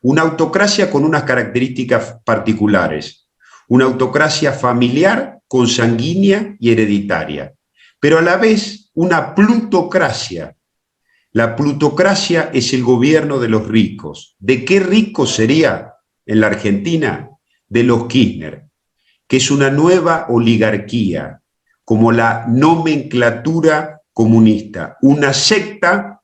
Una autocracia con unas características particulares. Una autocracia familiar, consanguínea y hereditaria. Pero a la vez una plutocracia. La plutocracia es el gobierno de los ricos. ¿De qué rico sería en la Argentina? De los Kirchner, que es una nueva oligarquía, como la nomenclatura comunista, una secta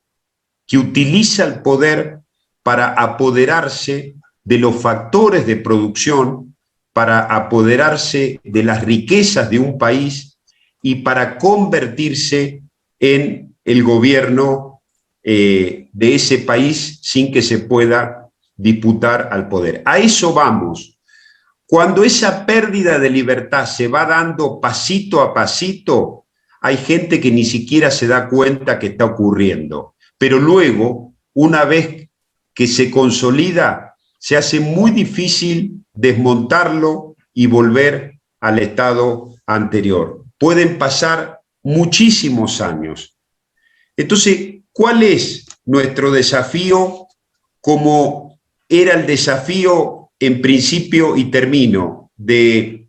que utiliza el poder para apoderarse de los factores de producción, para apoderarse de las riquezas de un país y para convertirse en el gobierno de ese país sin que se pueda disputar al poder. A eso vamos. Cuando esa pérdida de libertad se va dando pasito a pasito, hay gente que ni siquiera se da cuenta que está ocurriendo. Pero luego, una vez que se consolida, se hace muy difícil desmontarlo y volver al estado anterior. Pueden pasar muchísimos años. Entonces, ¿cuál es nuestro desafío? Como era el desafío, en principio y termino, de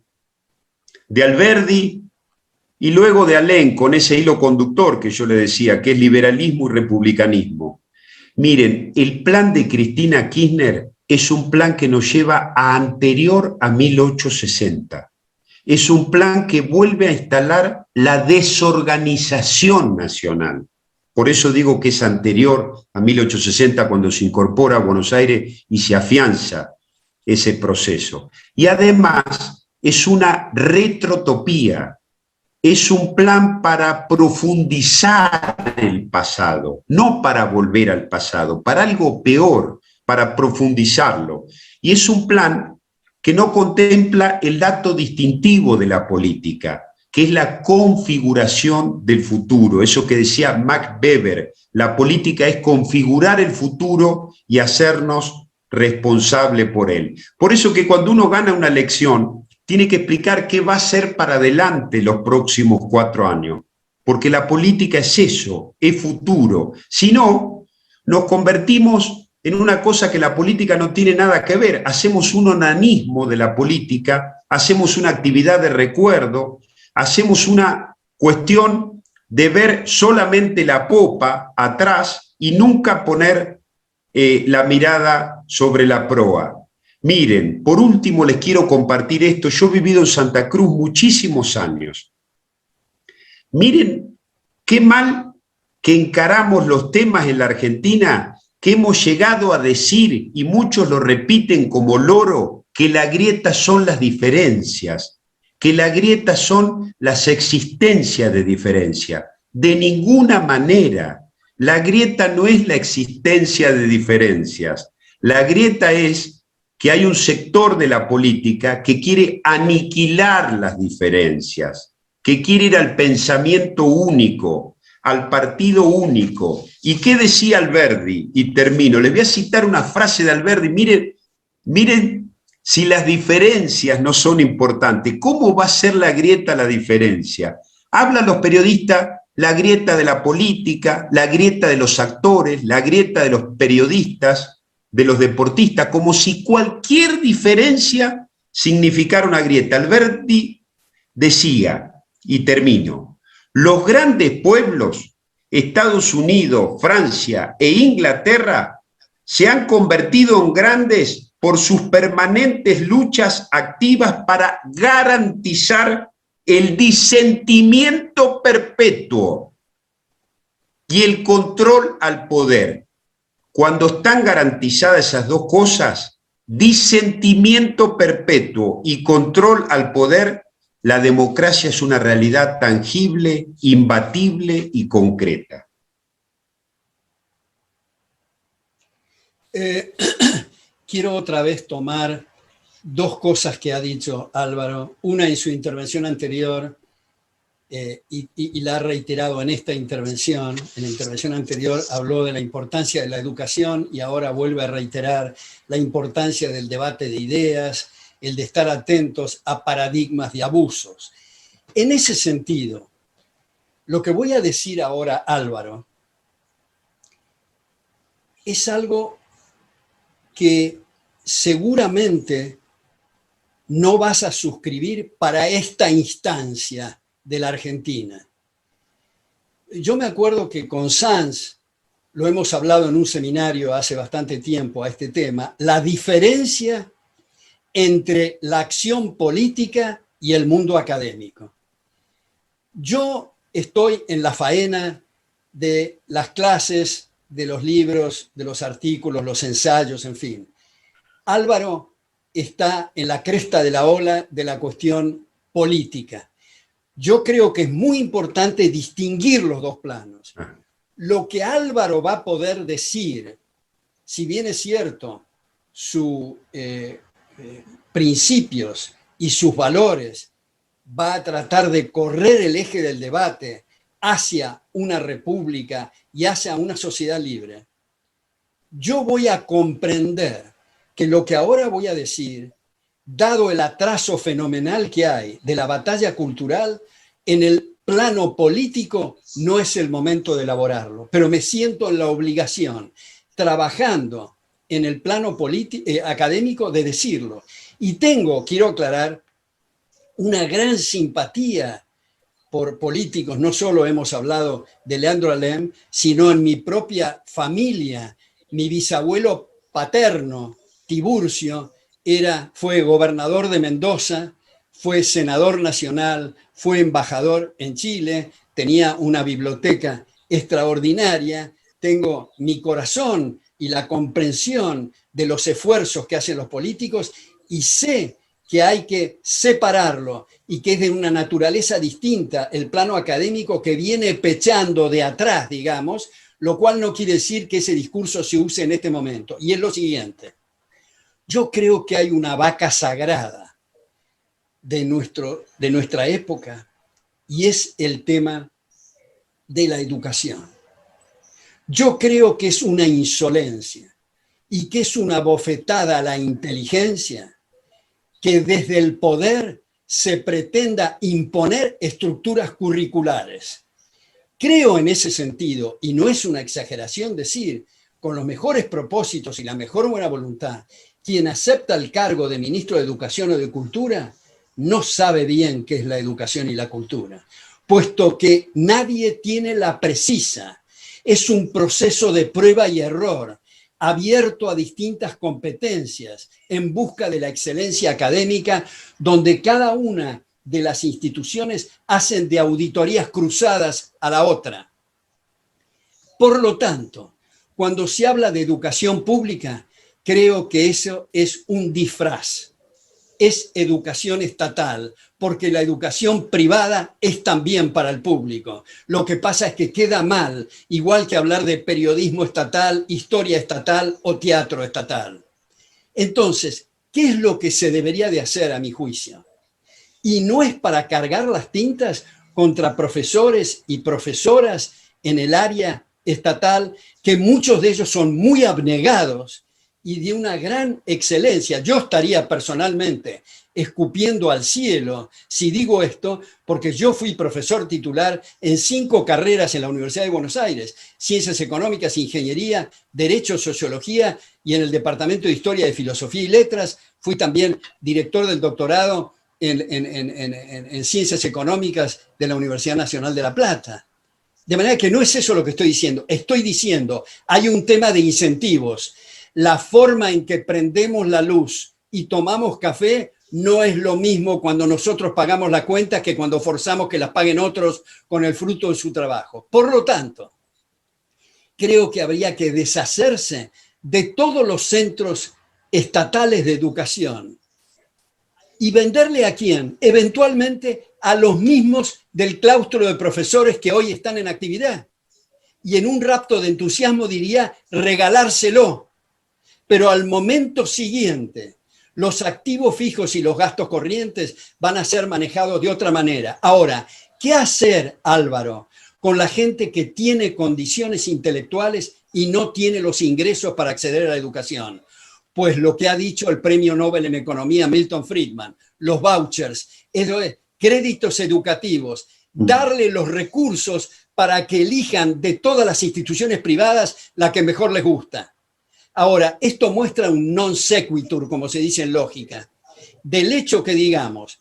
Alberdi y luego de Alem, con ese hilo conductor que yo le decía, que es liberalismo y republicanismo. Miren, el plan de Cristina Kirchner es un plan que nos lleva a anterior a 1860. Es un plan que vuelve a instalar la desorganización nacional. Por eso digo que es anterior a 1860, cuando se incorpora a Buenos Aires y se afianza ese proceso. Y además es una retrotopía, es un plan para profundizar el pasado, no para volver al pasado, para algo peor, para profundizarlo. Y es un plan que no contempla el dato distintivo de la política, que es la configuración del futuro. Eso que decía Max Weber, la política es configurar el futuro y hacernos responsable por él. Por eso que cuando uno gana una elección, tiene que explicar qué va a hacer para adelante los próximos 4 años, porque la política es eso, es futuro. Si no, nos convertimos en una cosa que la política no tiene nada que ver. Hacemos un onanismo de la política, hacemos una actividad de recuerdo, hacemos una cuestión de ver solamente la popa atrás y nunca poner la mirada sobre la proa. Miren, por último les quiero compartir esto. Yo he vivido en Santa Cruz muchísimos años. Miren qué mal que encaramos los temas en la Argentina, que hemos llegado a decir, y muchos lo repiten como loro, que la grieta son las diferencias, que la grieta son las existencias de diferencia. De ninguna manera. La grieta no es la existencia de diferencias. La grieta es que hay un sector de la política que quiere aniquilar las diferencias, que quiere ir al pensamiento único, al partido único. ¿Y qué decía Alberdi? Y termino. Les voy a citar una frase de Alberdi. Miren si las diferencias no son importantes. ¿Cómo va a ser la grieta la diferencia? Hablan los periodistas, la grieta de la política, la grieta de los actores, la grieta de los periodistas, de los deportistas, como si cualquier diferencia significar una grieta. Alberti decía, y termino, los grandes pueblos, Estados Unidos, Francia e Inglaterra, se han convertido en grandes por sus permanentes luchas activas para garantizar el disentimiento perpetuo y el control al poder. Cuando están garantizadas esas dos cosas, disentimiento perpetuo y control al poder, la democracia es una realidad tangible, imbatible y concreta. Quiero otra vez tomar dos cosas que ha dicho Álvaro, una en su intervención anterior y la ha reiterado en esta intervención. En la intervención anterior habló de la importancia de la educación y ahora vuelve a reiterar la importancia del debate de ideas, el de estar atentos a paradigmas de abusos. En ese sentido, lo que voy a decir ahora, Álvaro, es algo que seguramente no vas a suscribir para esta instancia de la Argentina. Yo me acuerdo que con Sanz, lo hemos hablado en un seminario hace bastante tiempo a este tema, la diferencia entre la acción política y el mundo académico. Yo estoy en la faena de las clases, de los libros, de los artículos, los ensayos, en fin. Álvaro está en la cresta de la ola de la cuestión política. Yo creo que es muy importante distinguir los dos planos. Lo que Álvaro va a poder decir, si bien es cierto, sus principios y sus valores, va a tratar de correr el eje del debate hacia una república y hacia una sociedad libre. Yo voy a comprender que lo que ahora voy a decir, dado el atraso fenomenal que hay de la batalla cultural, en el plano político no es el momento de elaborarlo, pero me siento en la obligación, trabajando en el plano académico, de decirlo. Y quiero aclarar, una gran simpatía por políticos. No solo hemos hablado de Leandro Alem, sino en mi propia familia. Mi bisabuelo paterno, Tiburcio, fue gobernador de Mendoza, fue senador nacional, fue embajador en Chile, tenía una biblioteca extraordinaria. Tengo mi corazón y la comprensión de los esfuerzos que hacen los políticos y sé que hay que separarlo y que es de una naturaleza distinta el plano académico, que viene pechando de atrás, digamos, lo cual no quiere decir que ese discurso se use en este momento. Y es lo siguiente: yo creo que hay una vaca sagrada de nuestra época y es el tema de la educación. Yo creo que es una insolencia y que es una bofetada a la inteligencia que desde el poder se pretenda imponer estructuras curriculares. Creo en ese sentido, y no es una exageración decir, con los mejores propósitos y la mejor buena voluntad, quien acepta el cargo de ministro de Educación o de Cultura no sabe bien qué es la educación y la cultura, puesto que nadie tiene la precisa. Es un proceso de prueba y error, abierto a distintas competencias en busca de la excelencia académica, donde cada una de las instituciones hacen de auditorías cruzadas a la otra. Por lo tanto, cuando se habla de educación pública, creo que eso es un disfraz. Es educación estatal, porque la educación privada es también para el público. Lo que pasa es que queda mal, igual que hablar de periodismo estatal, historia estatal o teatro estatal. Entonces, ¿qué es lo que se debería de hacer a mi juicio? Y no es para cargar las tintas contra profesores y profesoras en el área estatal, que muchos de ellos son muy abnegados y de una gran excelencia. Yo estaría personalmente escupiendo al cielo si digo esto, porque yo fui profesor titular en 5 carreras en la Universidad de Buenos Aires: Ciencias Económicas, Ingeniería, Derecho, Sociología, y en el Departamento de Historia de Filosofía y Letras. Fui también director del doctorado en Ciencias Económicas de la Universidad Nacional de La Plata. De manera que no es eso lo que estoy diciendo. Estoy diciendo, hay un tema de incentivos. La forma en que prendemos la luz y tomamos café no es lo mismo cuando nosotros pagamos la cuenta que cuando forzamos que las paguen otros con el fruto de su trabajo. Por lo tanto, creo que habría que deshacerse de todos los centros estatales de educación y venderle ¿a quién? Eventualmente a los mismos del claustro de profesores que hoy están en actividad. Y en un rapto de entusiasmo diría regalárselo. Pero al momento siguiente, los activos fijos y los gastos corrientes van a ser manejados de otra manera. Ahora, ¿qué hacer, Álvaro, con la gente que tiene condiciones intelectuales y no tiene los ingresos para acceder a la educación? Pues lo que ha dicho el premio Nobel en Economía Milton Friedman, los vouchers, créditos educativos, darle los recursos para que elijan de todas las instituciones privadas la que mejor les gusta. Ahora, esto muestra un non sequitur, como se dice en lógica, del hecho que digamos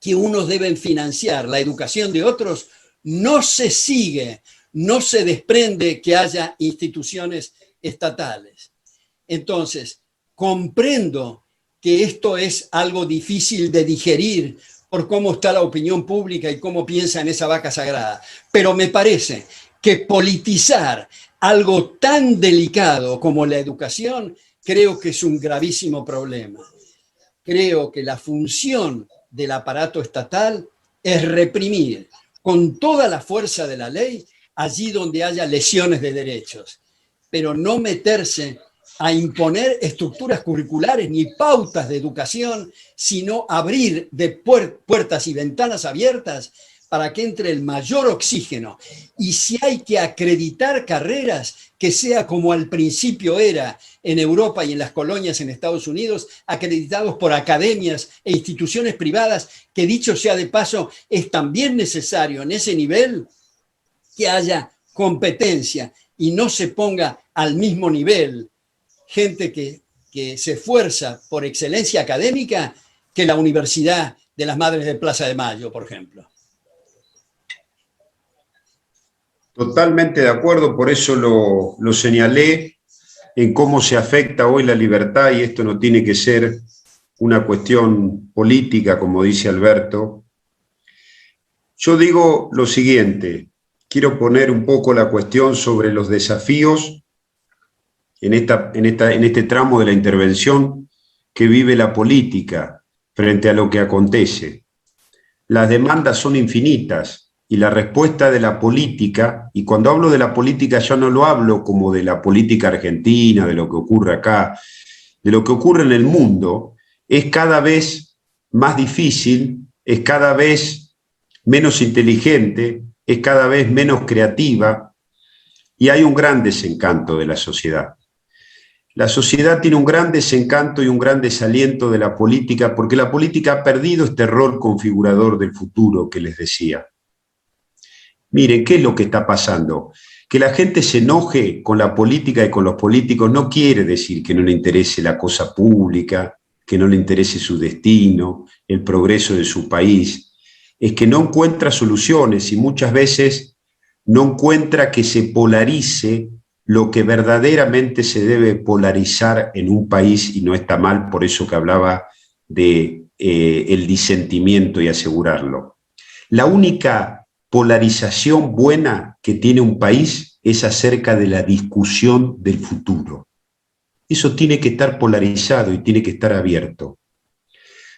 que unos deben financiar la educación de otros, no se sigue, no se desprende que haya instituciones estatales. Entonces, comprendo que esto es algo difícil de digerir por cómo está la opinión pública y cómo piensa en esa vaca sagrada, pero me parece que politizar algo tan delicado como la educación, creo que es un gravísimo problema. Creo que la función del aparato estatal es reprimir con toda la fuerza de la ley allí donde haya lesiones de derechos, pero no meterse a imponer estructuras curriculares ni pautas de educación, sino abrir de puertas y ventanas abiertas para que entre el mayor oxígeno. Y si hay que acreditar carreras, que sea como al principio era en Europa y en las colonias en Estados Unidos, acreditados por academias e instituciones privadas, que dicho sea de paso, es también necesario en ese nivel que haya competencia y no se ponga al mismo nivel gente que se esfuerza por excelencia académica que la Universidad de las Madres de Plaza de Mayo, por ejemplo. Totalmente de acuerdo, por eso lo señalé en cómo se afecta hoy la libertad, y esto no tiene que ser una cuestión política, como dice Alberto. Yo digo lo siguiente, quiero poner un poco la cuestión sobre los desafíos en este tramo de la intervención que vive la política frente a lo que acontece. Las demandas son infinitas y la respuesta de la política, y cuando hablo de la política ya no lo hablo como de la política argentina, de lo que ocurre acá, de lo que ocurre en el mundo, es cada vez más difícil, es cada vez menos inteligente, es cada vez menos creativa, y hay un gran desencanto de la sociedad. La sociedad tiene un gran desencanto y un gran desaliento de la política, porque la política ha perdido este rol configurador del futuro que les decía. Miren, ¿qué es lo que está pasando? Que la gente se enoje con la política y con los políticos no quiere decir que no le interese la cosa pública, que no le interese su destino, el progreso de su país. Es que no encuentra soluciones y muchas veces no encuentra que se polarice lo que verdaderamente se debe polarizar en un país, y no está mal, por eso que hablaba de el disentimiento y asegurarlo. La única polarización buena que tiene un país es acerca de la discusión del futuro. Eso tiene que estar polarizado y tiene que estar abierto.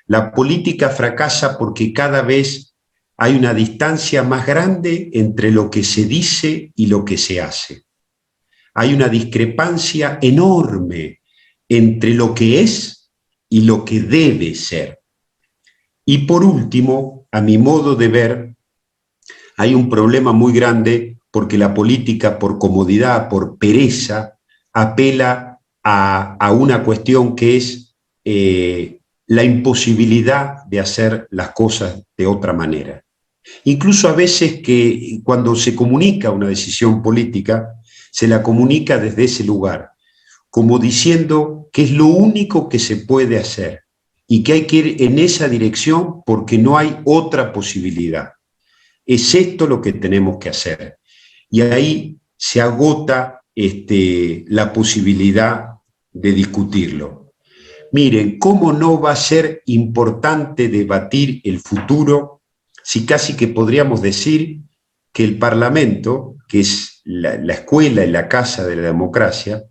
La política fracasa porque cada vez hay una distancia más grande entre lo que se dice y lo que se hace. Hay una discrepancia enorme entre lo que es y lo que debe ser. Y por último, a mi modo de ver, hay un problema muy grande porque la política, por comodidad, por pereza, apela a una cuestión que es la imposibilidad de hacer las cosas de otra manera. Incluso a veces que cuando se comunica una decisión política, se la comunica desde ese lugar, como diciendo que es lo único que se puede hacer y que hay que ir en esa dirección porque no hay otra posibilidad. Es esto lo que tenemos que hacer. Y ahí se agota la posibilidad de discutirlo. Miren, ¿cómo no va a ser importante debatir el futuro si casi que podríamos decir que el Parlamento, que es la escuela y la casa de la democracia,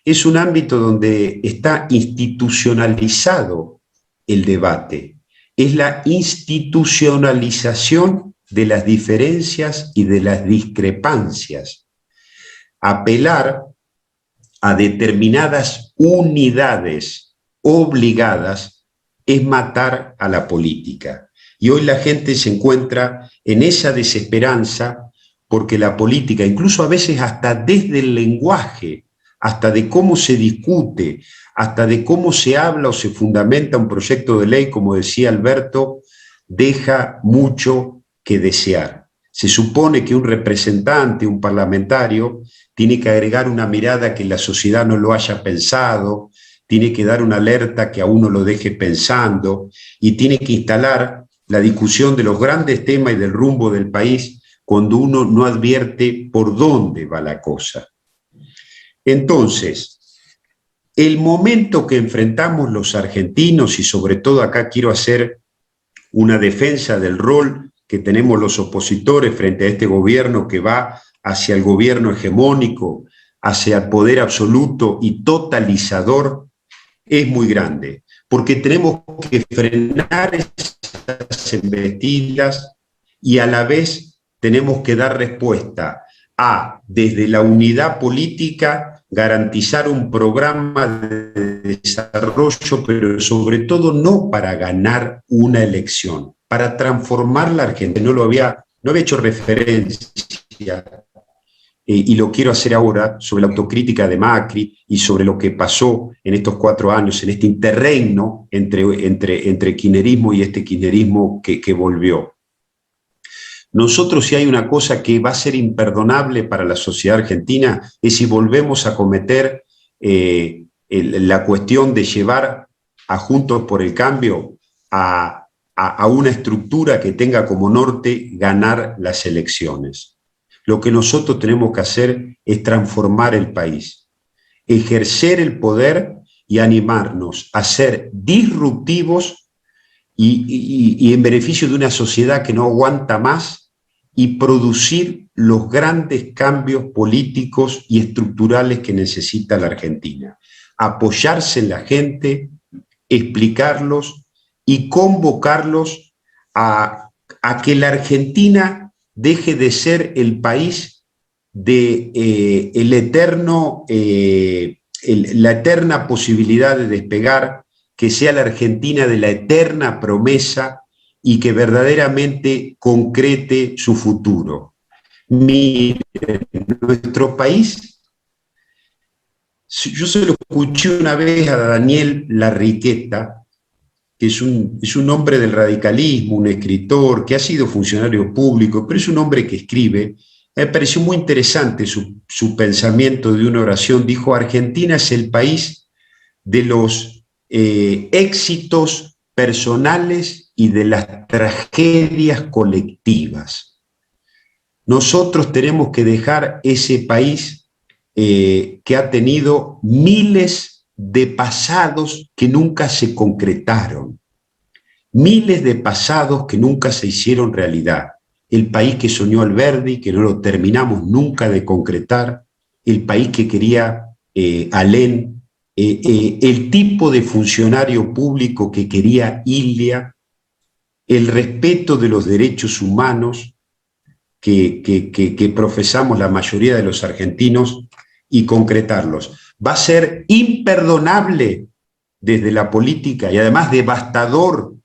es un ámbito donde está institucionalizado el debate? Es la institucionalización de las diferencias y de las discrepancias. Apelar a determinadas unidades obligadas es matar a la política. Y hoy la gente se encuentra en esa desesperanza porque la política, incluso a veces hasta desde el lenguaje, hasta de cómo se discute, hasta de cómo se habla o se fundamenta un proyecto de ley, como decía Alberto, deja mucho que desear. Se supone que un representante, un parlamentario, tiene que agregar una mirada que la sociedad no lo haya pensado, tiene que dar una alerta que a uno lo deje pensando y tiene que instalar la discusión de los grandes temas y del rumbo del país cuando uno no advierte por dónde va la cosa. Entonces, el momento que enfrentamos los argentinos, y sobre todo acá quiero hacer una defensa del rol que tenemos los opositores frente a este gobierno que va hacia el gobierno hegemónico, hacia el poder absoluto y totalizador, es muy grande, porque tenemos que frenar esas embestidas y a la vez tenemos que dar respuesta a, desde la unidad política, garantizar un programa de desarrollo, pero sobre todo no para ganar una elección, para transformar la Argentina. No había hecho referencia, y lo quiero hacer ahora, sobre la autocrítica de Macri y sobre lo que pasó en estos 4 años, en este interregno entre kirchnerismo y este kirchnerismo que volvió. Nosotros, si hay una cosa que va a ser imperdonable para la sociedad argentina, es si volvemos a cometer la cuestión de llevar a Juntos por el Cambio a una estructura que tenga como norte ganar las elecciones. Lo que nosotros tenemos que hacer es transformar el país, ejercer el poder y animarnos a ser disruptivos y en beneficio de una sociedad que no aguanta más y producir los grandes cambios políticos y estructurales que necesita la Argentina. Apoyarse en la gente, explicarlos y convocarlos a que la Argentina deje de ser el país de la eterna posibilidad de despegar, que sea la Argentina de la eterna promesa y que verdaderamente concrete su futuro. Miren, nuestro país, yo se lo escuché una vez a Daniel Larriqueta, que es un hombre del radicalismo, un escritor, que ha sido funcionario público, pero es un hombre que escribe. Me pareció muy interesante su pensamiento de una oración. Dijo: Argentina es el país de los éxitos personales y de las tragedias colectivas. Nosotros tenemos que dejar ese país que ha tenido miles de pasados que nunca se concretaron, miles de pasados que nunca se hicieron realidad. El país que soñó Alberdi, que no lo terminamos nunca de concretar, el país que quería Alén, el tipo de funcionario público que quería Ilia, el respeto de los derechos humanos que profesamos la mayoría de los argentinos y concretarlos. Va a ser imperdonable desde la política y además devastador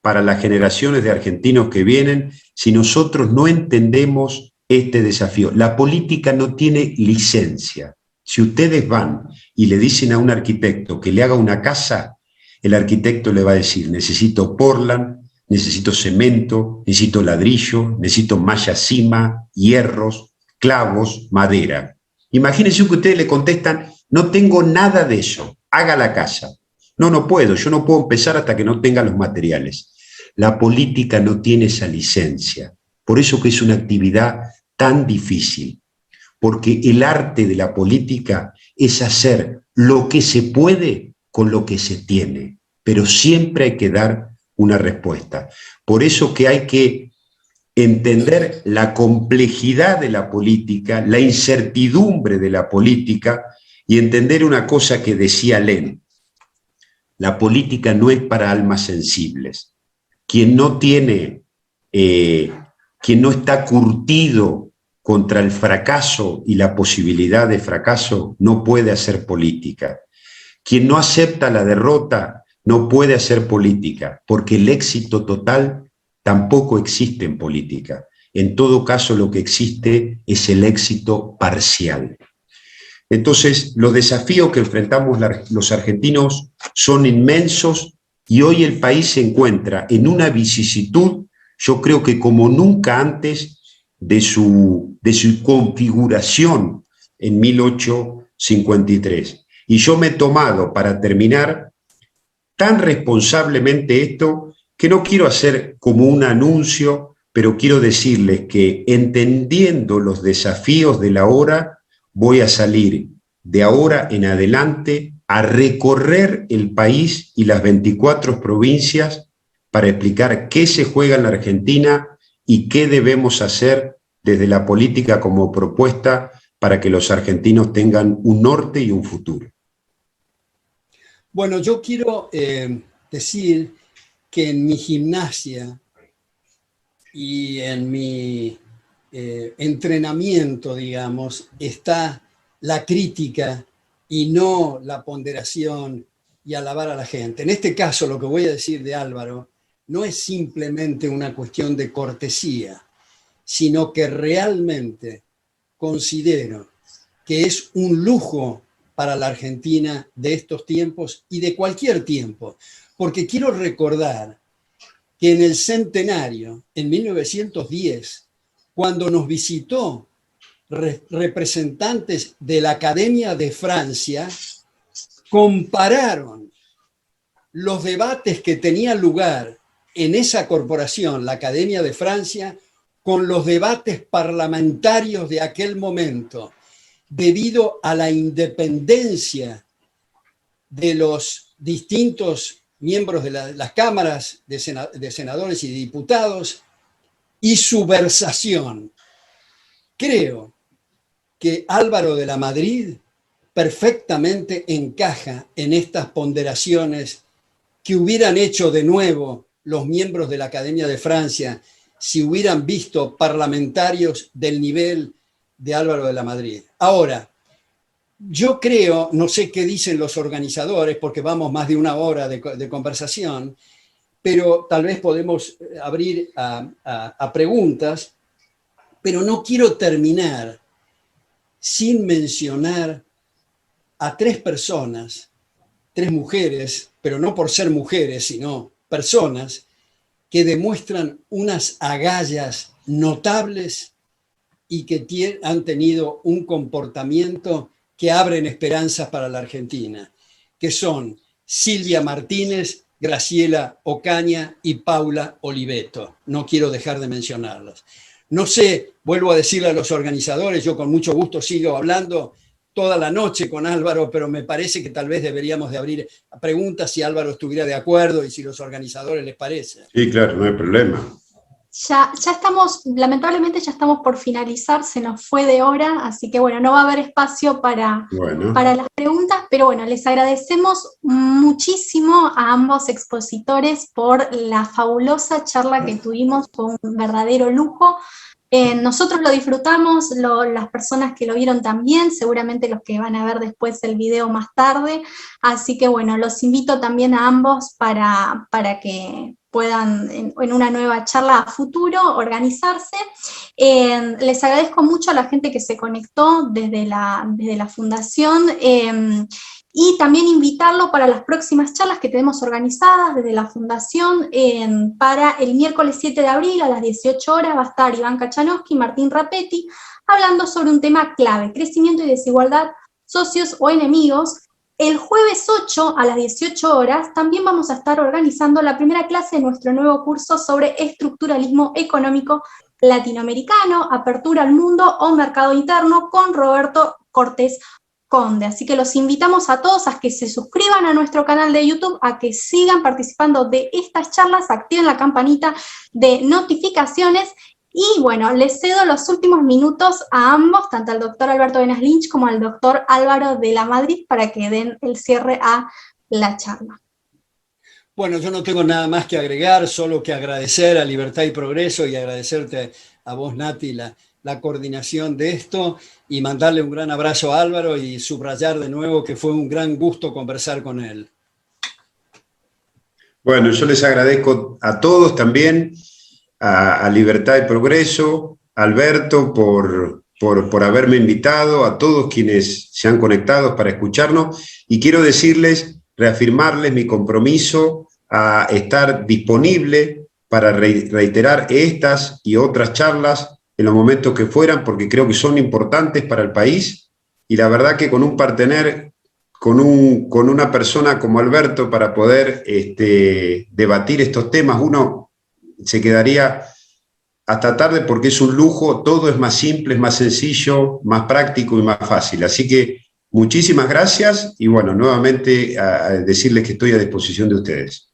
para las generaciones de argentinos que vienen si nosotros no entendemos este desafío. La política no tiene licencia. Si ustedes van y le dicen a un arquitecto que le haga una casa, el arquitecto le va a decir, necesito Portland, necesito cemento, necesito ladrillo, necesito malla cima, hierros, clavos, madera. Imagínense que ustedes le contestan, no tengo nada de eso, haga la casa. No, no puedo, yo no puedo empezar hasta que no tenga los materiales. La política no tiene esa licencia, por eso que es una actividad tan difícil, porque el arte de la política es hacer lo que se puede con lo que se tiene, pero siempre hay que dar una respuesta. Por eso que hay que entender la complejidad de la política, la incertidumbre de la política y entender una cosa que decía Len. La política no es para almas sensibles. Quien no está curtido contra el fracaso y la posibilidad de fracaso no puede hacer política. Quien no acepta la derrota no puede hacer política, porque el éxito total tampoco existe en política. En todo caso, lo que existe es el éxito parcial. Entonces, los desafíos que enfrentamos los argentinos son inmensos y hoy el país se encuentra en una vicisitud, yo creo que como nunca antes de su configuración en 1853. Y yo me he tomado, para terminar, tan responsablemente esto, que no quiero hacer como un anuncio, pero quiero decirles que entendiendo los desafíos de la hora, voy a salir de ahora en adelante a recorrer el país y las 24 provincias para explicar qué se juega en la Argentina y qué debemos hacer desde la política como propuesta para que los argentinos tengan un norte y un futuro. Bueno, yo quiero decir que en mi gimnasia y en mi entrenamiento, digamos, está la crítica y no la ponderación y alabar a la gente. En este caso, lo que voy a decir de Álvaro no es simplemente una cuestión de cortesía, sino que realmente considero que es un lujo para la Argentina de estos tiempos y de cualquier tiempo, porque quiero recordar que en el centenario, en 1910, cuando nos visitó representantes de la Academia de Francia, compararon los debates que tenían lugar en esa corporación, la Academia de Francia, con los debates parlamentarios de aquel momento, debido a la independencia de los distintos miembros de las cámaras de senadores y de diputados y su versación. Creo que Álvaro de la Madrid perfectamente encaja en estas ponderaciones que hubieran hecho de nuevo los miembros de la Academia de Francia si hubieran visto parlamentarios del nivel de Álvaro de la Madrid. Ahora, yo creo, no sé qué dicen los organizadores, porque vamos más de una hora de conversación, pero tal vez podemos abrir a preguntas, pero no quiero terminar sin mencionar a 3 personas, 3 mujeres, pero no por ser mujeres, sino personas que demuestran unas agallas notables y que han tenido un comportamiento que abren esperanzas para la Argentina, que son Silvia Martínez, Graciela Ocaña y Paula Oliveto. No quiero dejar de mencionarlas. No sé, vuelvo a decirle a los organizadores, yo con mucho gusto sigo hablando toda la noche con Álvaro, pero me parece que tal vez deberíamos de abrir a preguntas si Álvaro estuviera de acuerdo y si los organizadores les parece. Sí, claro, no hay problema. Ya estamos, lamentablemente ya estamos por finalizar, se nos fue de hora, así que bueno, no va a haber espacio para las preguntas, pero bueno, les agradecemos muchísimo a ambos expositores por la fabulosa charla que tuvimos, con un verdadero lujo. Nosotros lo disfrutamos, las personas que lo vieron también, seguramente los que van a ver después el video más tarde, así que bueno, los invito también a ambos para que puedan en una nueva charla a futuro organizarse. Les agradezco mucho a la gente que se conectó desde la fundación, y también invitarlo para las próximas charlas que tenemos organizadas desde la Fundación. Para el miércoles 7 de abril a las 18 horas va a estar Iván Kachanowski y Martín Rapetti hablando sobre un tema clave: crecimiento y desigualdad, socios o enemigos. El jueves 8 a las 18 horas también vamos a estar organizando la primera clase de nuestro nuevo curso sobre estructuralismo económico latinoamericano, apertura al mundo o mercado interno, con Roberto Cortés Conde. Así que los invitamos a todos a que se suscriban a nuestro canal de YouTube, a que sigan participando de estas charlas, activen la campanita de notificaciones. Y bueno, les cedo los últimos minutos a ambos, tanto al doctor Alberto Benas Lynch como al doctor Álvaro de la Madrid, para que den el cierre a la charla. Bueno, yo no tengo nada más que agregar, solo que agradecer a Libertad y Progreso y agradecerte a vos, Nati, la coordinación de esto, y mandarle un gran abrazo a Álvaro y subrayar de nuevo que fue un gran gusto conversar con él. Bueno, yo les agradezco a todos también, a Libertad y Progreso, a Alberto por haberme invitado, a todos quienes se han conectado para escucharnos, y quiero decirles, reafirmarles mi compromiso a estar disponible para reiterar estas y otras charlas en los momentos que fueran, porque creo que son importantes para el país, y la verdad que con un partener, con una persona como Alberto, para poder debatir estos temas, uno se quedaría hasta tarde, porque es un lujo, todo es más simple, es más sencillo, más práctico y más fácil. Así que muchísimas gracias, y bueno, nuevamente a decirles que estoy a disposición de ustedes.